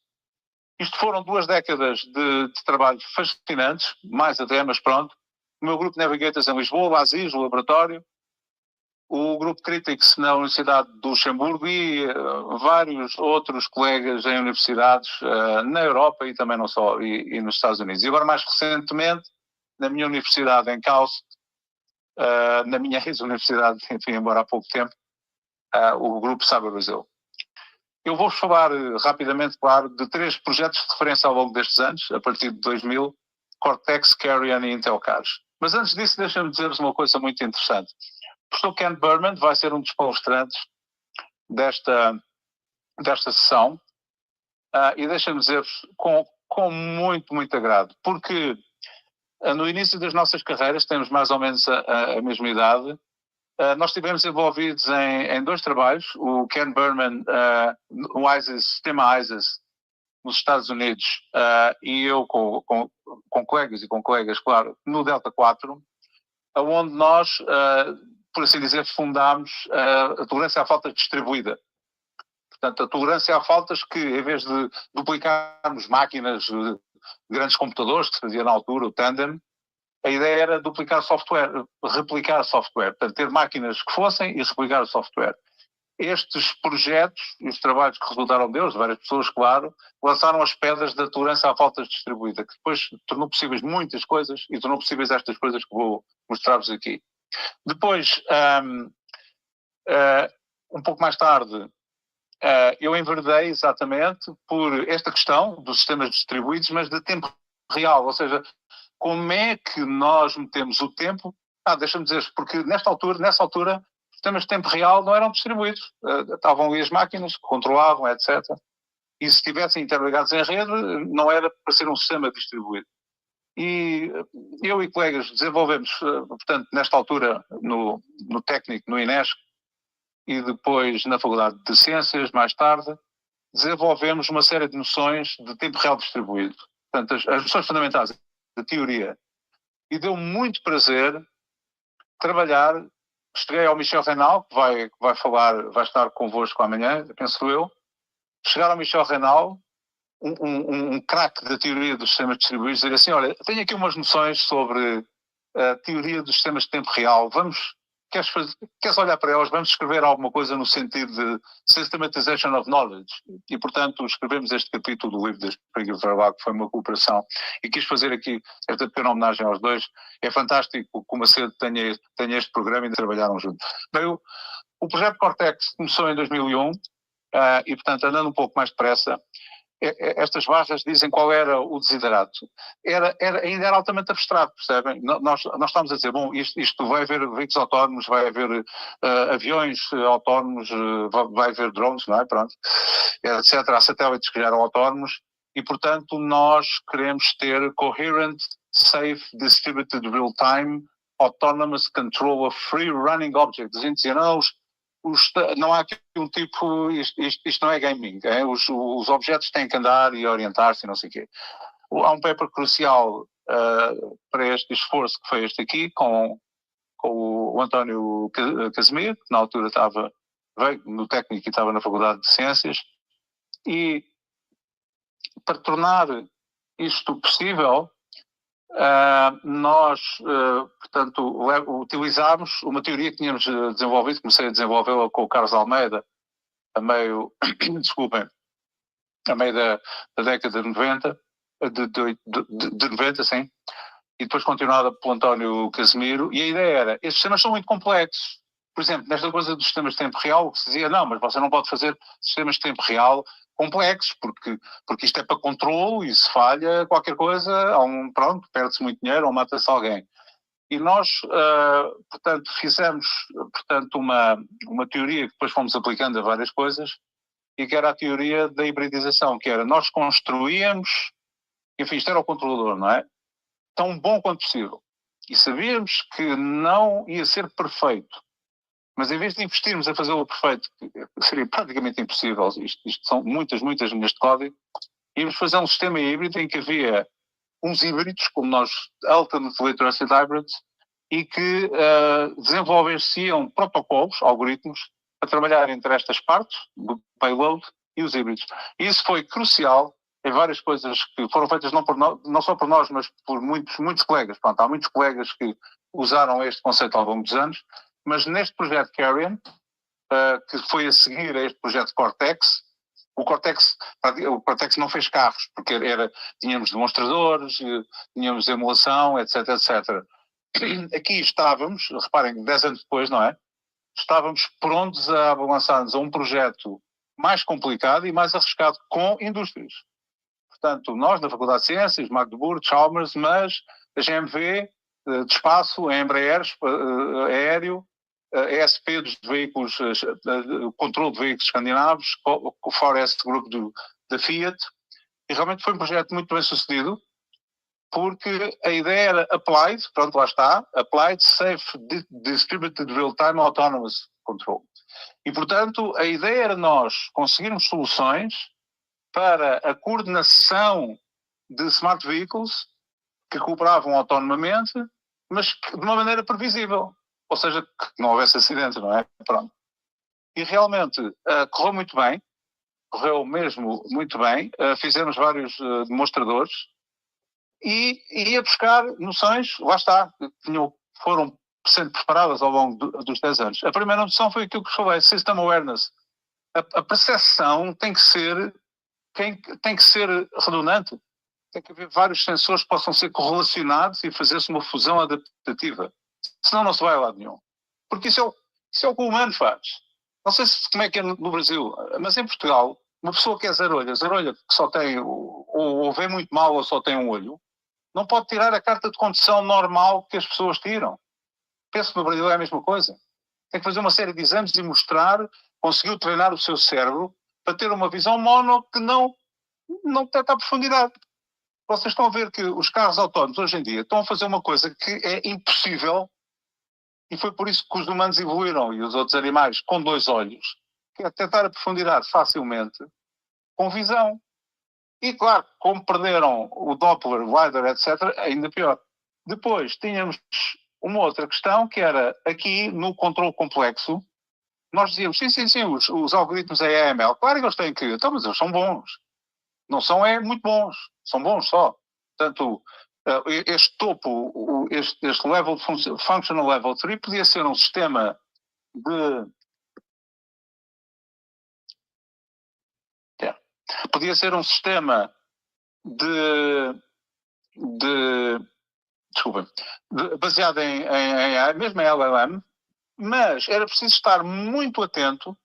Isto foram 2 décadas de trabalho fascinantes, mais até, mas pronto. O meu grupo Navigators em Lisboa, o ASIS, o laboratório, o grupo Critics na Universidade do Luxemburgo e vários outros colegas em universidades na Europa e também não só, e nos Estados Unidos. E agora, mais recentemente, na minha universidade em Kaust, na minha ex-universidade, enfim, embora há pouco tempo, o grupo Cyber Brasil. Eu vou-vos falar rapidamente, claro, de 3 projetos de referência ao longo destes anos, a partir de 2000, Cortex, Carrion e Intel Cars. Mas antes disso, deixem-me dizer-vos uma coisa muito interessante. O professor Ken Berman vai ser um dos palestrantes desta sessão e deixem-me dizer-vos com muito, muito agrado, porque no início das nossas carreiras, temos mais ou menos a mesma idade, nós estivemos envolvidos em 2 trabalhos, o Ken Berman, o ISIS, sistema ISIS, nos Estados Unidos, e eu com colegas e com colegas, claro, no Delta 4, onde nós, por assim dizer, fundámos a tolerância à falta distribuída. Portanto, a tolerância a faltas que, em vez de duplicarmos máquinas de grandes computadores, que se fazia na altura, o Tandem, a ideia era duplicar software, replicar software, portanto, ter máquinas que fossem e replicar o software. Estes projetos e os trabalhos que resultaram deles, várias pessoas, claro, lançaram as pedras da tolerância à faltas distribuída, que depois tornou possíveis muitas coisas e tornou possíveis estas coisas que vou mostrar-vos aqui. Depois, um pouco mais tarde, eu enverdei exatamente por esta questão dos sistemas distribuídos, mas de tempo real, ou seja, como é que nós metemos o tempo? Deixa-me dizer, porque nessa altura, os sistemas de tempo real não eram distribuídos. Estavam ali as máquinas que controlavam, etc. E se estivessem interligados em rede, não era para ser um sistema distribuído. E eu e colegas desenvolvemos, portanto, nesta altura, no técnico, no INESC, e depois na Faculdade de Ciências, mais tarde, desenvolvemos uma série de noções de tempo real distribuído. Portanto, as noções fundamentais de teoria. E deu muito prazer trabalhar. Cheguei ao Michel Reynal, que vai estar convosco amanhã, penso eu. Chegar ao Michel Reynal, um craque da teoria dos sistemas distribuídos, dizer assim, olha, tenho aqui umas noções sobre a teoria dos sistemas de tempo real, queres olhar para elas, vamos escrever alguma coisa no sentido de Systematization of Knowledge, e portanto escrevemos este capítulo do livro da Springer Verlag, que foi uma cooperação, e quis fazer aqui esta pequena homenagem aos dois. É fantástico que o Macedo tenha este programa e trabalharam juntos. Bem, o projeto Cortex começou em 2001, e portanto andando um pouco mais depressa, estas barras dizem qual era o desiderato. Ainda era altamente abstrato, percebem? Nós estamos a dizer, bom, isto vai haver veículos autónomos, vai haver aviões autónomos, vai haver drones, não é? Pronto, etc. Há satélites que já eram autónomos e, portanto, nós queremos ter coherent, safe, distributed real-time, autonomous control of free-running objects. A gente dizia, não há aqui um tipo, isto não é gaming, os objetos têm que andar e orientar-se e não sei o quê. Há um paper crucial para este esforço que foi este aqui, com o António Casimiro, que na altura veio no técnico e estava na Faculdade de Ciências, e para tornar isto possível, nós, portanto, utilizámos uma teoria que tínhamos desenvolvido, comecei a desenvolvê-la com o Carlos Almeida, a meio da década de 90, de 90, sim, e depois continuada pelo António Casimiro, e a ideia era, estes sistemas são muito complexos. Por exemplo, nesta coisa dos sistemas de tempo real, que se dizia, não, mas você não pode fazer sistemas de tempo real complexos, porque isto é para controle e se falha qualquer coisa, pronto, perde-se muito dinheiro ou mata-se alguém. E nós, portanto, fizemos uma teoria que depois fomos aplicando a várias coisas, e que era a teoria da hibridização, que era nós construíamos, enfim, isto era o controlador, não é? Tão bom quanto possível. E sabíamos que não ia ser perfeito. Mas em vez de investirmos a fazê-lo perfeito, que seria praticamente impossível, isto são muitas linhas de código, íamos fazer um sistema híbrido em que havia uns híbridos, como nós, Alternate Trusted Hybrids, e que desenvolver-se-iam protocolos, algoritmos, para trabalhar entre estas partes, do payload e os híbridos. E isso foi crucial em várias coisas que foram feitas não só por nós, mas por muitos colegas. Pronto, há muitos colegas que usaram este conceito ao longo dos anos, mas neste projeto Carrion, que foi a seguir a este projeto Cortex, o Cortex não fez carros, porque tínhamos demonstradores, tínhamos emulação, etc, etc. Aqui estávamos, reparem, 10 anos depois, não é? Estávamos prontos a avançar-nos a um projeto mais complicado e mais arriscado com indústrias. Portanto, nós da Faculdade de Ciências, Magdeburg, Chalmers, mas a GMV, de espaço, a Embraer, aéreo, a ESP dos veículos, o controle de veículos escandinavos, o Forest Group da Fiat, e realmente foi um projeto muito bem sucedido, porque a ideia era applied, pronto, lá está, applied safe distributed real-time autonomous control. E, portanto, a ideia era nós conseguirmos soluções para a coordenação de smart vehicles que cooperavam autonomamente, mas de uma maneira previsível. Ou seja, que não houvesse acidentes, não é? Pronto. E realmente correu muito bem, correu mesmo muito bem. Fizemos vários demonstradores e ia buscar noções, lá está, que foram sendo preparadas ao longo dos 10 anos. A primeira noção foi aquilo que falei, System Awareness. A percepção tem que ser redundante. Tem que haver vários sensores que possam ser correlacionados e fazer-se uma fusão adaptativa. Senão não se vai a lado nenhum. Porque isso é o que o humano faz. Não sei como é que é no Brasil, mas em Portugal, uma pessoa que é zarolha que só tem, ou vê muito mal ou só tem um olho, não pode tirar a carta de condução normal que as pessoas tiram. Penso que no Brasil é a mesma coisa. Tem que fazer uma série de exames e mostrar, conseguiu treinar o seu cérebro para ter uma visão mono que não detecta a profundidade. Vocês estão a ver que os carros autónomos hoje em dia estão a fazer uma coisa que é impossível, e foi por isso que os humanos evoluíram e os outros animais com 2 olhos, que é tentar a profundidade facilmente com visão. E claro, como perderam o Doppler, o LiDAR, etc., ainda pior. Depois tínhamos uma outra questão que era aqui no controle complexo, nós dizíamos, sim, os algoritmos AML, claro que eles têm que, então, mas eles são bons. Não são muito bons, são bons só. Portanto, este topo, este level, functional level 3, podia ser um sistema podia ser um sistema baseado mesmo em LLM, mas era preciso estar muito atento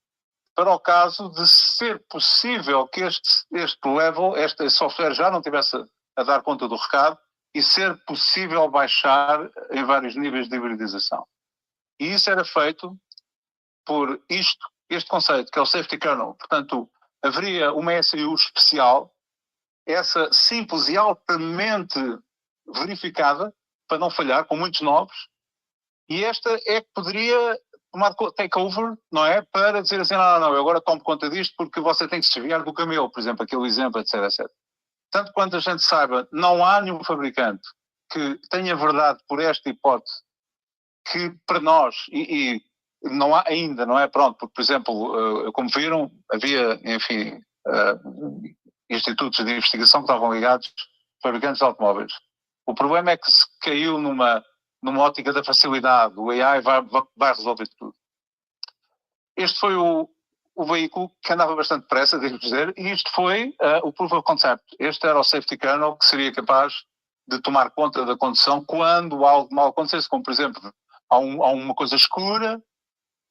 para o caso de ser possível que este level, este software já não estivesse a dar conta do recado e ser possível baixar em vários níveis de hibridização. E isso era feito por este conceito, que é o safety kernel. Portanto, haveria uma SIU especial, essa simples e altamente verificada, para não falhar, com muitos novos, e esta é que poderia tomar takeover, não é? Para dizer assim, não, eu agora tomo conta disto porque você tem que se desviar do camelo, por exemplo, aquele exemplo, etc. Tanto quanto a gente saiba, não há nenhum fabricante que tenha verdade por esta hipótese, que para nós, e não há ainda, não é? Pronto, porque, por exemplo, como viram, havia, enfim, institutos de investigação que estavam ligados a fabricantes de automóveis. O problema é que se caiu numa ótica da facilidade, o AI vai resolver tudo. Este foi o veículo que andava bastante depressa, devo dizer, e isto foi o proof of concept. Este era o safety kernel que seria capaz de tomar conta da condução quando algo mal acontecesse, como, por exemplo, há uma coisa escura,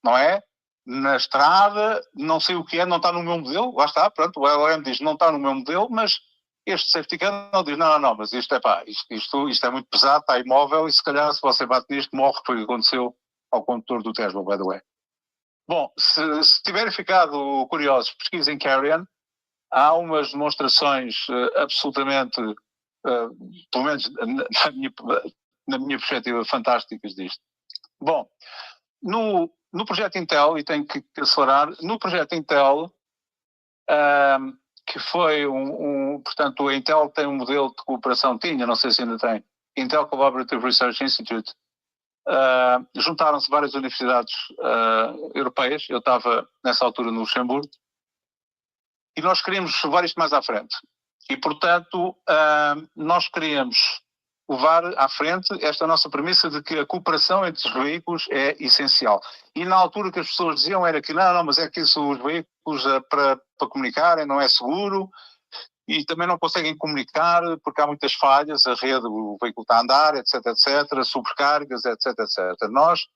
não é? Na estrada, não sei o que é, não está no meu modelo, lá está, pronto, o LLM diz não está no meu modelo, mas este safety kernel diz, não, mas isto é muito pesado, está imóvel e se calhar se você bate nisto morre, foi o que aconteceu ao condutor do Tesla, by the way. Bom, se tiverem ficado curiosos, pesquisem Carrion, há umas demonstrações absolutamente, pelo menos na minha perspectiva, fantásticas disto. Bom, no projeto Intel, e tenho que acelerar, no projeto Intel, que foi portanto, a Intel tem um modelo de cooperação, não sei se ainda tem, Intel Collaborative Research Institute. Juntaram-se várias universidades europeias, eu estava nessa altura no Luxemburgo, e nós queríamos levar isto mais à frente. E, portanto, nós queríamos levar à frente esta nossa premissa de que a cooperação entre os veículos é essencial. E na altura que as pessoas diziam era que não, mas é que isso, os veículos para comunicarem não é seguro e também não conseguem comunicar porque há muitas falhas, a rede, o veículo está a andar, etc, sobrecargas, etc. Nós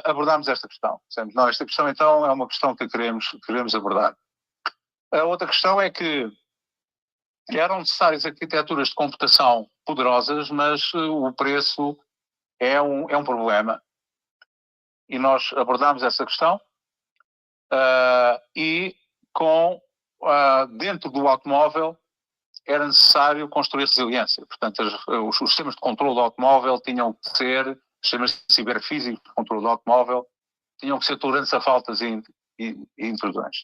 abordámos esta questão. Não, esta questão então é uma questão que queremos abordar. A outra questão é que eram necessárias arquiteturas de computação poderosas, mas o preço é um problema. E nós abordámos essa questão e dentro do automóvel era necessário construir resiliência. Portanto, os sistemas de controle do automóvel tinham que ser, sistemas ciberfísicos de controle do automóvel, tinham que ser tolerantes a faltas e intrusões.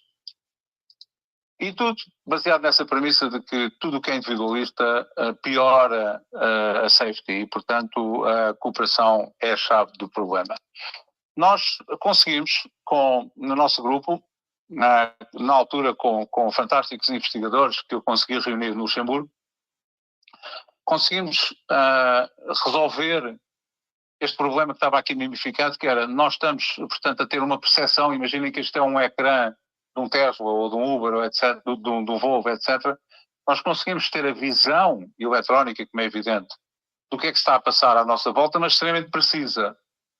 E tudo baseado nessa premissa de que tudo o que é individualista piora a safety e, portanto, a cooperação é a chave do problema. Nós conseguimos, no nosso grupo, na altura com fantásticos investigadores que eu consegui reunir no Luxemburgo, conseguimos resolver este problema que estava aqui mimificado, que era, nós estamos, portanto, a ter uma percepção, imaginem que isto é um ecrã de um Tesla ou de um Uber, etc., de um Volvo, etc., nós conseguimos ter a visão eletrónica, como é evidente, do que é que está a passar à nossa volta, mas extremamente precisa.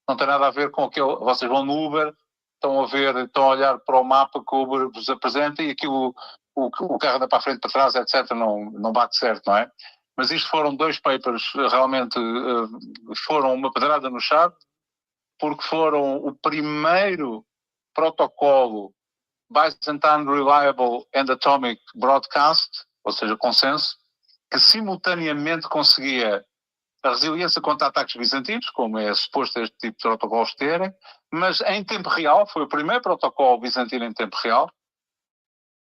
Não tem nada a ver com aquilo, vocês vão no Uber, estão a olhar para o mapa que o Uber vos apresenta e aquilo, o carro anda para a frente, para trás, etc., não bate certo, não é? Mas isto foram 2 papers, realmente foram uma pedrada no chave, porque foram o primeiro protocolo Byzantine Reliable and Atomic Broadcast, ou seja, consenso, que simultaneamente conseguia a resiliência contra ataques bizantinos, como é suposto este tipo de protocolos terem, mas em tempo real, foi o primeiro protocolo bizantino em tempo real,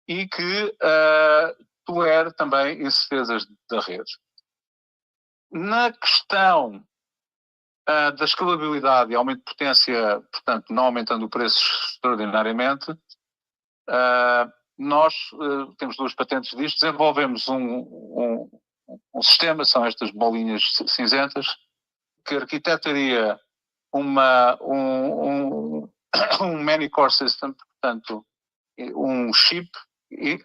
e que tolera também incertezas da rede. Na questão da escalabilidade e aumento de potência, portanto, não aumentando o preço extraordinariamente, nós temos 2 patentes disto, desenvolvemos um sistema, são estas bolinhas cinzentas, que arquitetaria um many-core system, portanto, um chip,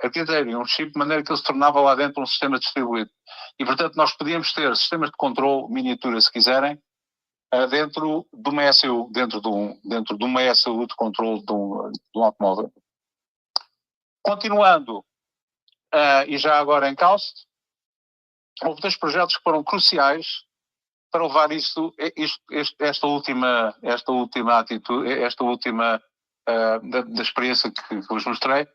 arquitetaria um chip de maneira que ele se tornava lá dentro um sistema distribuído. E, portanto, nós podíamos ter sistemas de controle miniatura, se quiserem, dentro de uma ECU, dentro de uma ECU de controle de um automóvel. Continuando, e já agora em Calst, houve 2 projetos que foram cruciais para levar esta última atitude, esta última da experiência que vos mostrei,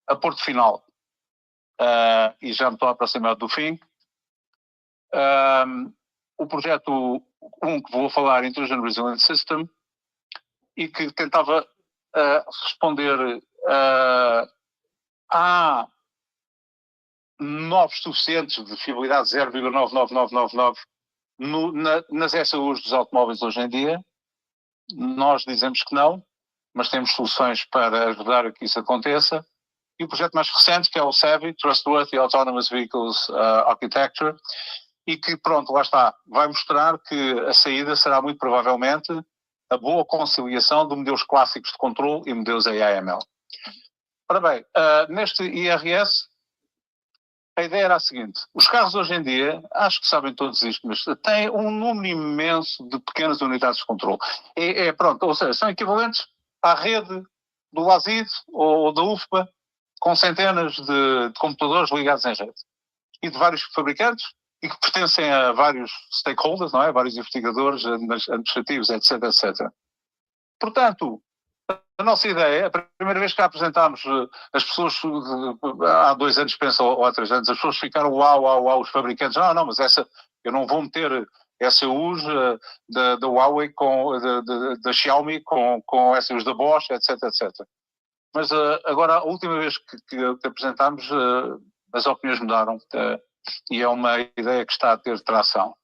a Porto Final. E já me estou a aproximar do fim. O projeto que vou falar, Intrusion Resilient System, e que tentava responder a novos suficientes de fiabilidade 0,99999 nas SAUs dos automóveis hoje em dia. Nós dizemos que não, mas temos soluções para ajudar a que isso aconteça. E o projeto mais recente, que é o SAVI, Trustworthy Autonomous Vehicles Architecture, e que, pronto, lá está, vai mostrar que a saída será muito provavelmente a boa conciliação de modelos clássicos de controle e modelos AI/ML. Ora bem, neste IRS, a ideia era a seguinte: os carros hoje em dia, acho que sabem todos isto, mas têm um número imenso de pequenas unidades de controle. Pronto, ou seja, são equivalentes à rede do LASID ou da UFPA, com centenas de computadores ligados em rede. E de vários fabricantes, e que pertencem a vários stakeholders, não é? Vários investigadores, administrativos, etc. Portanto, a nossa ideia, a primeira vez que a apresentámos, as pessoas, há 2 anos, penso, ou há 3 anos, as pessoas ficaram uau, os fabricantes, não, mas essa, eu não vou meter SEUs da Huawei, da Xiaomi, com SEUs da Bosch, etc, etc. Mas agora, a última vez que apresentámos, as opiniões mudaram e é uma ideia que está a ter tração.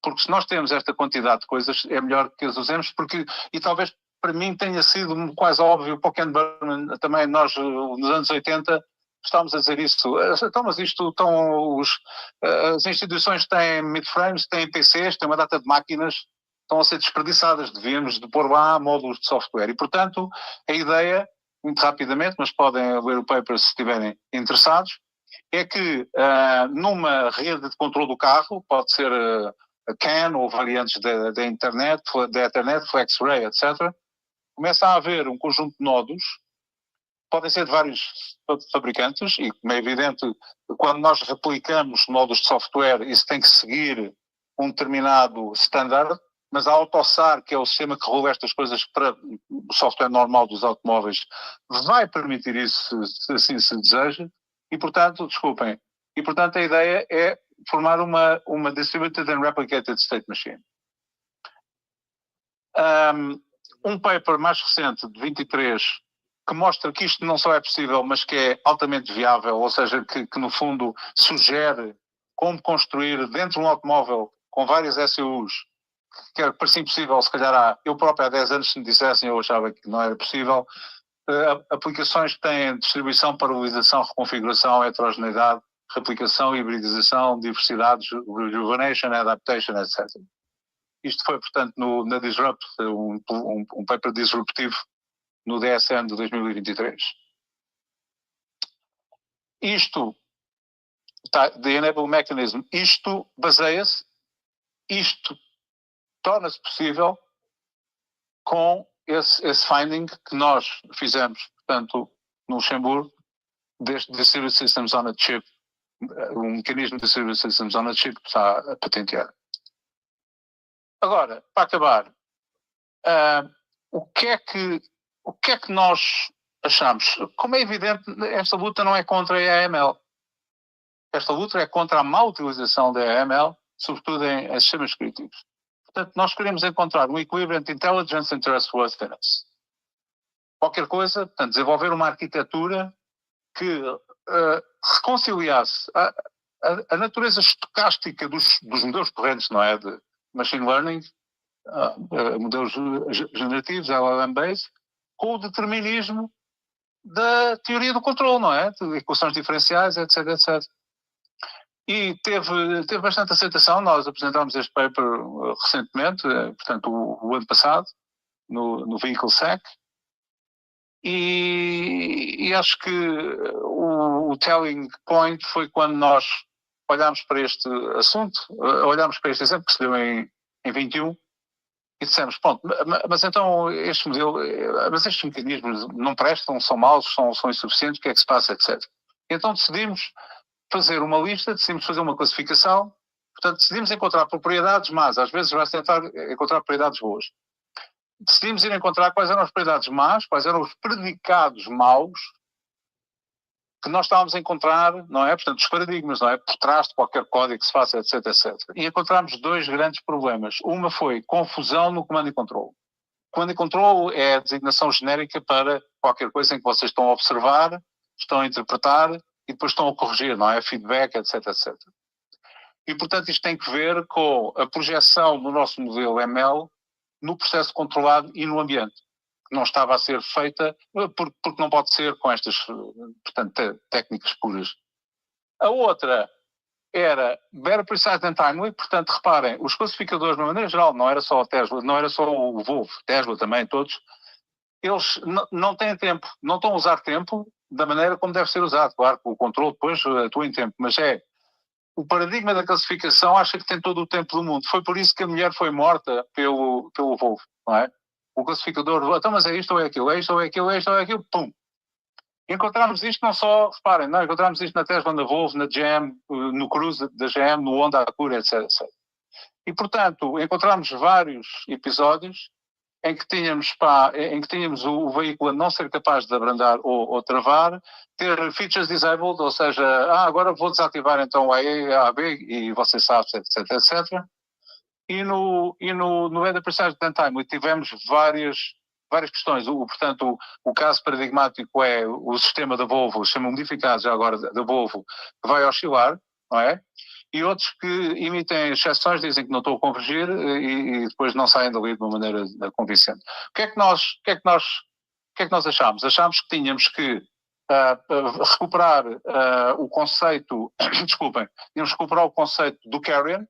Porque se nós temos esta quantidade de coisas, é melhor que as usemos, e talvez para mim tenha sido quase óbvio, para o Ken Burman, também nós nos anos 80 estávamos a dizer isso. Então, mas isto estão as instituições têm midframes, têm PCs, têm uma data de máquinas, estão a ser desperdiçadas, devíamos de pôr lá módulos de software. E, portanto, a ideia, muito rapidamente, mas podem ler o paper se estiverem interessados, é que numa rede de controle do carro, pode ser a CAN ou variantes da Ethernet, FlexRay, etc., começa a haver um conjunto de nodos, podem ser de vários fabricantes, e como é evidente, quando nós replicamos nódulos de software, isso tem que seguir um determinado standard, mas a AutoSAR, que é o sistema que regula estas coisas para o software normal dos automóveis, vai permitir isso, se assim se deseja, e portanto, a ideia é formar uma Distributed and Replicated State Machine. Um paper mais recente, de 23, que mostra que isto não só é possível, mas que é altamente viável, ou seja, que no fundo sugere como construir dentro de um automóvel com várias SEUs, que era parecia impossível, se calhar eu próprio há 10 anos se me dissessem, eu achava que não era possível, aplicações que têm distribuição, paralelização, reconfiguração, heterogeneidade, replicação, hibridização, diversidade, rejuvenation, adaptation, etc. Isto foi, portanto, na Disrupt, um paper disruptivo no DSM de 2023. Isto, The Enable Mechanism, isto baseia-se, isto torna-se possível com esse finding que nós fizemos, portanto, no Luxemburgo, deste Distributed Systems on a Chip, um mecanismo de Distributed Systems on a Chip que está a patentear. Agora, para acabar, o que é que nós achamos? Como é evidente, esta luta não é contra a AML. Esta luta é contra a má utilização da AML, sobretudo em sistemas críticos. Portanto, nós queremos encontrar um equilíbrio entre intelligence and trustworthiness. Qualquer coisa, portanto, desenvolver uma arquitetura que reconciliasse a natureza estocástica dos modelos correntes, não é? De machine learning, modelos generativos, LLM-based, com o determinismo da teoria do controle, não é? De equações diferenciais, etc, etc. E teve bastante aceitação. Nós apresentámos este paper recentemente, portanto, o ano passado, no VehicleSec, e acho que o telling point foi quando nós olhámos para este assunto, olhámos para este exemplo que se deu em 21, e dissemos, pronto, mas então este modelo, mas estes mecanismos não prestam, são maus, são insuficientes, o que é que se passa, etc. Então decidimos fazer uma lista, decidimos fazer uma classificação, portanto decidimos encontrar propriedades más, às vezes vai-se tentar encontrar propriedades boas. Decidimos ir encontrar quais eram as propriedades más, quais eram os predicados maus que nós estávamos a encontrar, não é? Portanto, os paradigmas, não é? Por trás de qualquer código que se faça, etc, etc. E encontramos dois grandes problemas. Uma foi confusão no command and control. Command and control é a designação genérica para qualquer coisa em que vocês estão a observar, estão a interpretar e depois estão a corrigir, não é? Feedback, etc, etc. E, portanto, isto tem que ver com a projeção do nosso modelo ML no processo controlado e no ambiente, que não estava a ser feita, porque não pode ser com estas, portanto, técnicas puras. A outra era better precise than timely, portanto, reparem, os classificadores, de uma maneira geral, não era só a Tesla, não era só o Volvo, Tesla também, todos, eles não têm tempo, não estão a usar tempo da maneira como deve ser usado. Claro que o controle depois atua em tempo, mas o paradigma da classificação acha que tem todo o tempo do mundo. Foi por isso que a mulher foi morta pelo Volvo, não é? O classificador, então, mas é isto ou é aquilo, é isto ou é aquilo, é isto ou é aquilo, pum. Encontramos isto não só, reparem, não, encontramos isto na Tesla, na Volvo, na GM, no Cruze da GM, no Honda Acura, etc, etc. E, portanto, encontramos vários episódios em que tínhamos o veículo a não ser capaz de abrandar ou travar, ter features disabled, ou seja, agora vou desativar então a E, a B, e você sabe, etc, etc. E no Weather Precise Time tivemos várias questões. Portanto, o caso paradigmático é o sistema da Volvo, o sistema modificado já agora da Volvo, que vai oscilar, não é? E outros que emitem exceções, dizem que não estão a convergir e depois não saem dali de uma maneira convincente. O que é que nós achámos? Achámos que tínhamos que recuperar o conceito, desculpem, tínhamos que recuperar o conceito do carrion,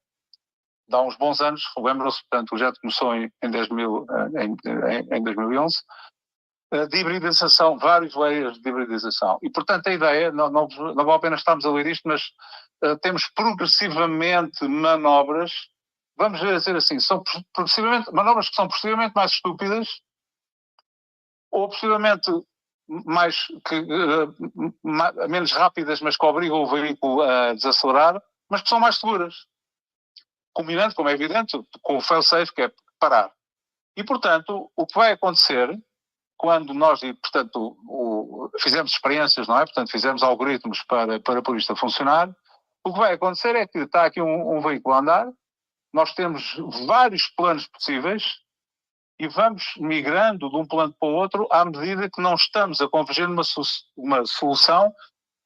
de há uns bons anos, lembram-se, portanto, o projeto começou em 2011, de hibridização, vários layers de hibridização. E, portanto, a ideia, não vale a pena estarmos a ler isto, mas temos progressivamente manobras, vamos dizer assim, são manobras que são possivelmente mais estúpidas, ou possivelmente menos rápidas, mas que obrigam o veículo a desacelerar, mas que são mais seguras. Combinando, como é evidente, com o fail-safe, que é parar. E, portanto, o que vai acontecer quando nós, portanto, fizemos experiências, não é? Portanto, fizemos algoritmos para pôr isto a funcionar, o que vai acontecer é que está aqui um veículo a andar, nós temos vários planos possíveis e vamos migrando de um plano para o outro à medida que não estamos a converger numa solução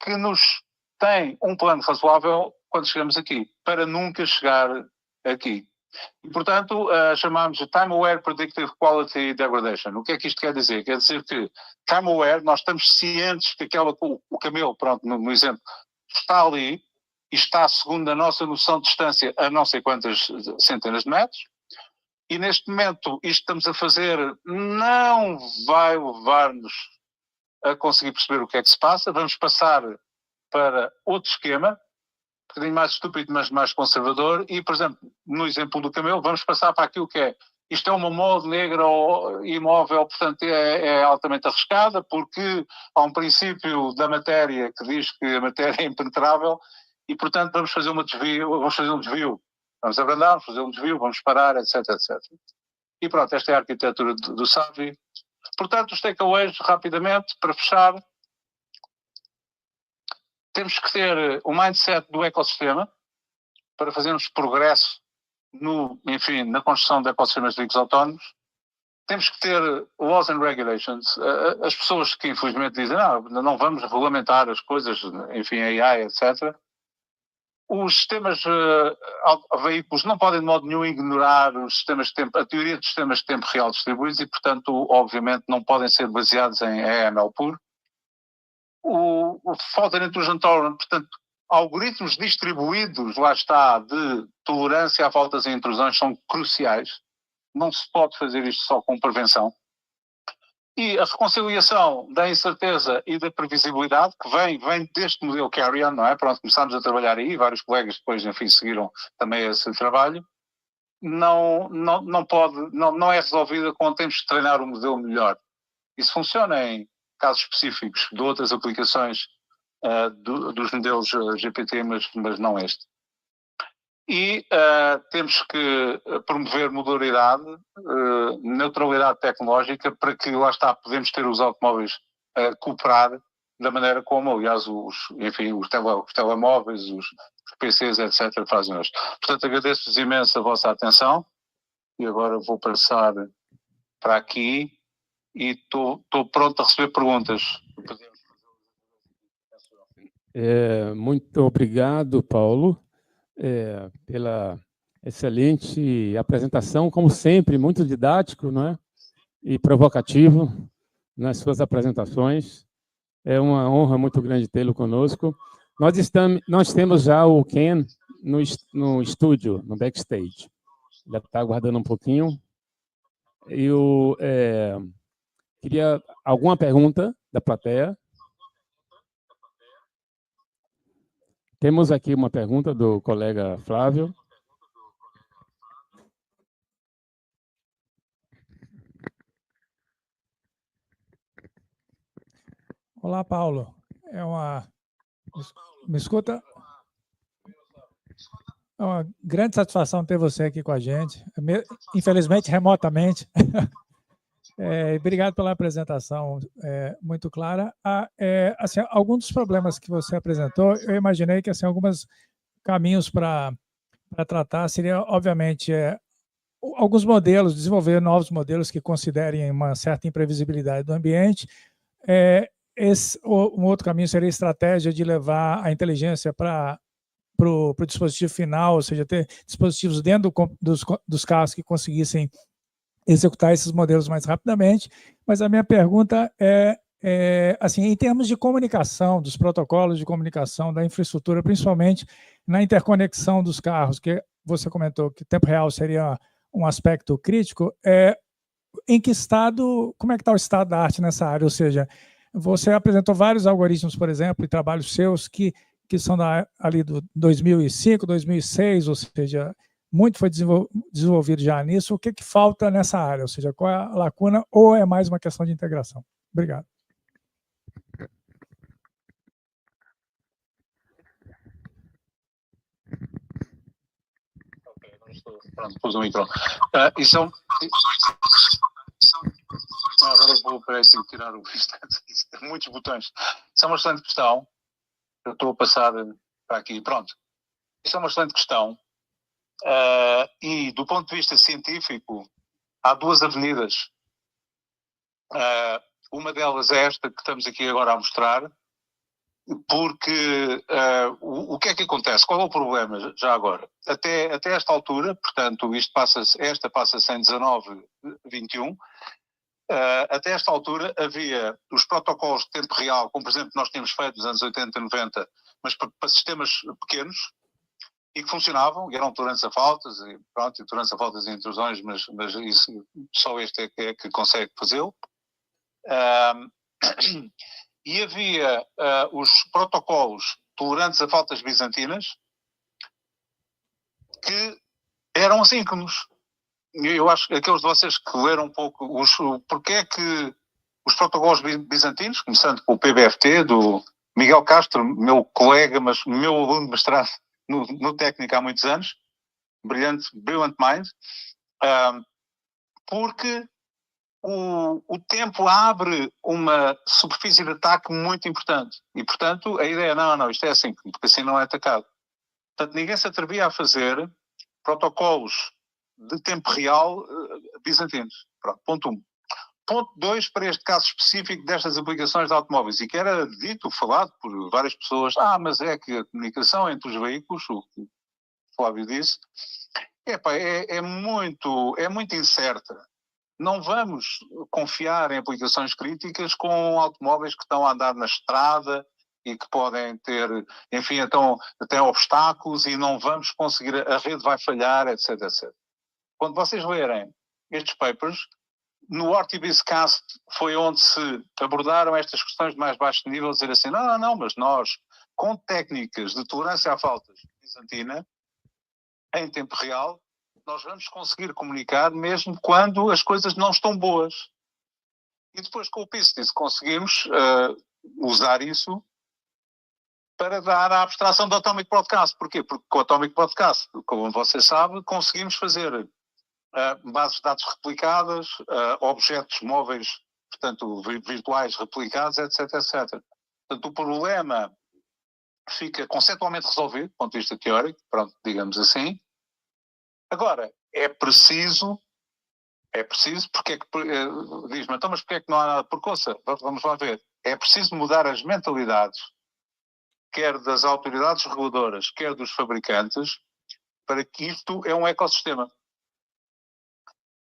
que nos tem um plano razoável quando chegamos aqui, para nunca chegar aqui. E, portanto, chamamos de Time Aware Predictive Quality Degradation. O que é que isto quer dizer? Quer dizer que Time Aware, nós estamos cientes que o camelo, pronto, no exemplo, está ali e está segundo a nossa noção de distância a não sei quantas centenas de metros, e neste momento isto estamos a fazer não vai levar-nos a conseguir perceber o que é que se passa, vamos passar para outro esquema, um bocadinho mais estúpido, mas mais conservador, e, por exemplo, no exemplo do camelo, vamos passar para aquilo que é, isto é uma molde negra ou imóvel, portanto é altamente arriscada, porque há um princípio da matéria que diz que a matéria é impenetrável, e, portanto, vamos fazer um desvio, vamos abrandar, vamos fazer um desvio, vamos parar, etc, etc. E pronto, esta é a arquitetura do Savi. Portanto, os takeaways, rapidamente, para fechar, temos que ter o mindset do ecossistema para fazermos progresso na construção de ecossistemas de veículos autónomos. Temos que ter laws and regulations. As pessoas que infelizmente dizem não vamos regulamentar as coisas, enfim, a AI, etc. Os sistemas veículos não podem de modo nenhum ignorar os sistemas de tempo, a teoria dos sistemas de tempo real distribuídos e, portanto, obviamente não podem ser baseados em AML puro. O Fault and Intrusion Tolerant, portanto, algoritmos distribuídos, lá está, de tolerância a faltas e intrusões são cruciais. Não se pode fazer isto só com prevenção. E a reconciliação da incerteza e da previsibilidade, que vem deste modelo Carrion, não é? Pronto, começámos a trabalhar aí, vários colegas depois, enfim, seguiram também esse trabalho. Não é resolvida quando temos que treinar um modelo melhor. Isso funciona em casos específicos de outras aplicações dos modelos GPT, mas não este. E temos que promover modularidade, neutralidade tecnológica, para que, lá está, podemos ter os automóveis cooperar da maneira como, aliás, os telemóveis, os PCs, etc., fazem hoje. Portanto, agradeço-vos imenso a vossa atenção e agora vou passar para aqui e estou pronto a receber perguntas. Muito obrigado, Paulo, pela excelente apresentação, como sempre, muito didático, não é? E provocativo nas suas apresentações. É uma honra muito grande tê-lo conosco. Nós temos já o Ken no estúdio, no backstage. Já está aguardando um pouquinho. Eu queria alguma pergunta da plateia. Temos aqui uma pergunta do colega Flávio. Olá, Paulo. Me escuta? É uma grande satisfação ter você aqui com a gente, infelizmente remotamente. Obrigado pela apresentação muito clara. Assim, alguns dos problemas que você apresentou, eu imaginei que assim, alguns caminhos para para tratar seria, obviamente, alguns modelos, desenvolver novos modelos que considerem uma certa imprevisibilidade do ambiente. Um outro caminho seria a estratégia de levar a inteligência para o dispositivo final, ou seja, ter dispositivos dentro dos carros que conseguissem executar esses modelos mais rapidamente. Mas a minha pergunta assim, em termos de comunicação, dos protocolos de comunicação, da infraestrutura, principalmente na interconexão dos carros, que você comentou que tempo real seria um aspecto crítico, em que estado, como é que está o estado da arte nessa área? Ou seja, você apresentou vários algoritmos, por exemplo, e trabalhos seus que são ali do 2005, 2006, ou seja, muito foi desenvolvido já nisso. O que falta nessa área? Ou seja, qual é a lacuna, ou é mais uma questão de integração? Obrigado. Pronto, pus o micro. Agora vou para esse tirar o muitos botões. Isso é uma excelente questão. Eu estou a passar para aqui. Pronto. Isso é uma excelente questão. E do ponto de vista científico, há duas avenidas. Uma delas é esta que estamos aqui agora a mostrar, porque o que é que acontece? Qual é o problema já agora? Até esta altura, portanto, esta passa-se em 1921, até esta altura havia os protocolos de tempo real, como por exemplo nós tínhamos feito nos anos 80 e 90, mas para sistemas pequenos, e que funcionavam, e eram tolerantes a faltas, e tolerantes a faltas e intrusões, mas isso, só este é que consegue fazê-lo. E havia os protocolos tolerantes a faltas bizantinas que eram assíncronos. Eu acho que aqueles de vocês que leram um pouco porque é que os protocolos bizantinos, começando com o PBFT, do Miguel Castro, meu colega, mas meu aluno de mestrado no técnico há muitos anos, brilliant mind, porque o tempo abre uma superfície de ataque muito importante. E, portanto, a ideia não, isto é assim, porque assim não é atacado. Portanto, ninguém se atrevia a fazer protocolos de tempo real bizantinos. Pronto, ponto 1. Ponto 2, para este caso específico destas aplicações de automóveis, e que era falado por várias pessoas, mas é que a comunicação entre os veículos, o que o Flávio disse, é muito incerta. Não vamos confiar em aplicações críticas com automóveis que estão a andar na estrada e que podem ter, enfim, então, até obstáculos, e não vamos conseguir, a rede vai falhar, etc, etc. Quando vocês lerem estes papers, no Ortibiscast foi onde se abordaram estas questões de mais baixo nível, dizer assim, não, mas nós, com técnicas de tolerância a faltas bizantina, em tempo real, nós vamos conseguir comunicar mesmo quando as coisas não estão boas. E depois com o Pistis conseguimos usar isso para dar a abstração do Atomic Broadcast. Porquê? Porque com o Atomic Broadcast, como você sabe, conseguimos fazer bases de dados replicadas, objetos móveis, portanto, virtuais replicados, etc, etc. Portanto, o problema fica conceptualmente resolvido, do ponto de vista teórico, pronto, digamos assim. Agora, é preciso, porque é que, diz-me, então, mas porque é que não há nada por coça? Vamos lá ver. É preciso mudar as mentalidades, quer das autoridades reguladoras, quer dos fabricantes, para que isto é um ecossistema.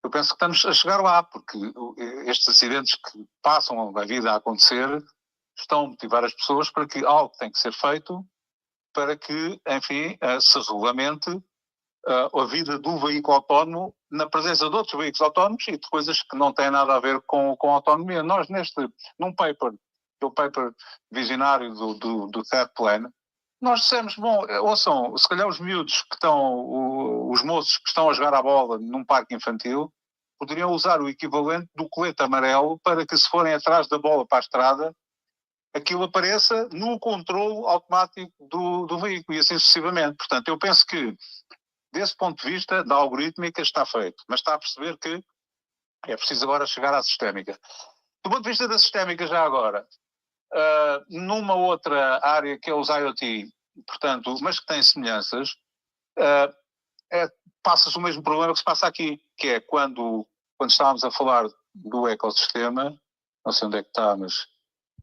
Eu penso que estamos a chegar lá, porque estes acidentes que passam a vida a acontecer estão a motivar as pessoas para que algo tem que ser feito para que, enfim, se regulamente a vida do veículo autónomo na presença de outros veículos autónomos e de coisas que não têm nada a ver com autonomia. Nós, num paper, que é o paper visionário do Third Plan, nós dissemos, ouçam, se calhar os miúdos que estão, os moços que estão a jogar a bola num parque infantil, poderiam usar o equivalente do colete amarelo para que, se forem atrás da bola para a estrada, aquilo apareça no controle automático do veículo e assim sucessivamente. Portanto, eu penso que, desse ponto de vista, da algorítmica está feito, mas está a perceber que é preciso agora chegar à sistémica. Do ponto de vista da sistémica, já agora, numa outra área que é os IoT, portanto, mas que tem semelhanças, passa-se o mesmo problema que se passa aqui, que é quando estávamos a falar do ecossistema, não sei onde é que está, mas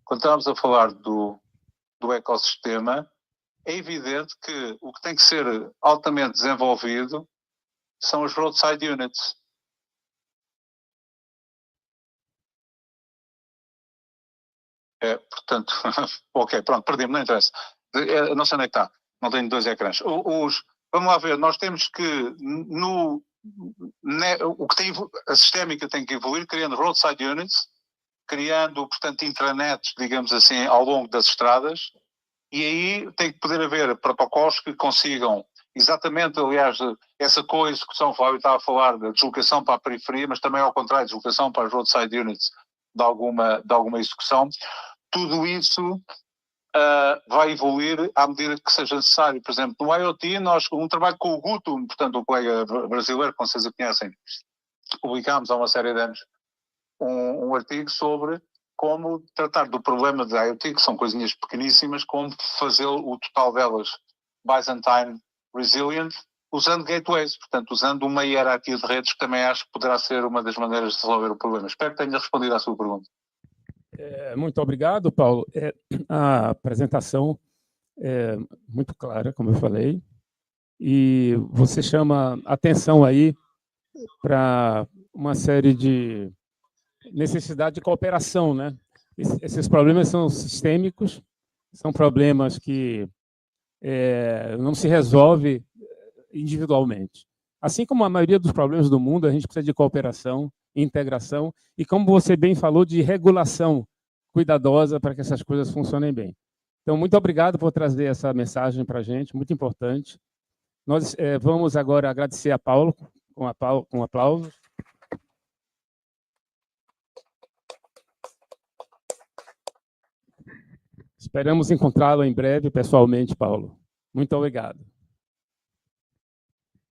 quando estávamos a falar do ecossistema, é evidente que o que tem que ser altamente desenvolvido são os roadside units. Portanto, ok, pronto, perdi-me, não interessa. Não sei onde é que está, não tenho 2 ecrãs. Vamos lá ver, nós temos que, a sistémica tem que evoluir criando roadside units, criando, portanto, intranets, digamos assim, ao longo das estradas, e aí tem que poder haver protocolos que consigam exatamente, aliás, essa coexecução, o Flávio estava a falar da deslocação para a periferia, mas também ao contrário, deslocação para as roadside units de alguma execução. Tudo isso vai evoluir à medida que seja necessário. Por exemplo, no IoT, um trabalho com o Guto, portanto, o colega brasileiro, que vocês conhecem, publicámos há uma série de anos um artigo sobre como tratar do problema de IoT, que são coisinhas pequeníssimas, como fazer o total delas Byzantine resilient, usando gateways, portanto, usando uma hierarquia de redes, que também acho que poderá ser uma das maneiras de resolver o problema. Espero que tenha respondido à sua pergunta. Muito obrigado, Paulo. A apresentação é muito clara, como eu falei, e você chama atenção aí para uma série de necessidade de cooperação, né? Esses problemas são sistêmicos, são problemas que não se resolve individualmente. Assim como a maioria dos problemas do mundo, a gente precisa de cooperação, integração e, como você bem falou, de regulação cuidadosa para que essas coisas funcionem bem. Então, muito obrigado por trazer essa mensagem para a gente, muito importante. Nós vamos agora agradecer a Paulo com aplausos. Esperamos encontrá-lo em breve, pessoalmente, Paulo. Muito obrigado.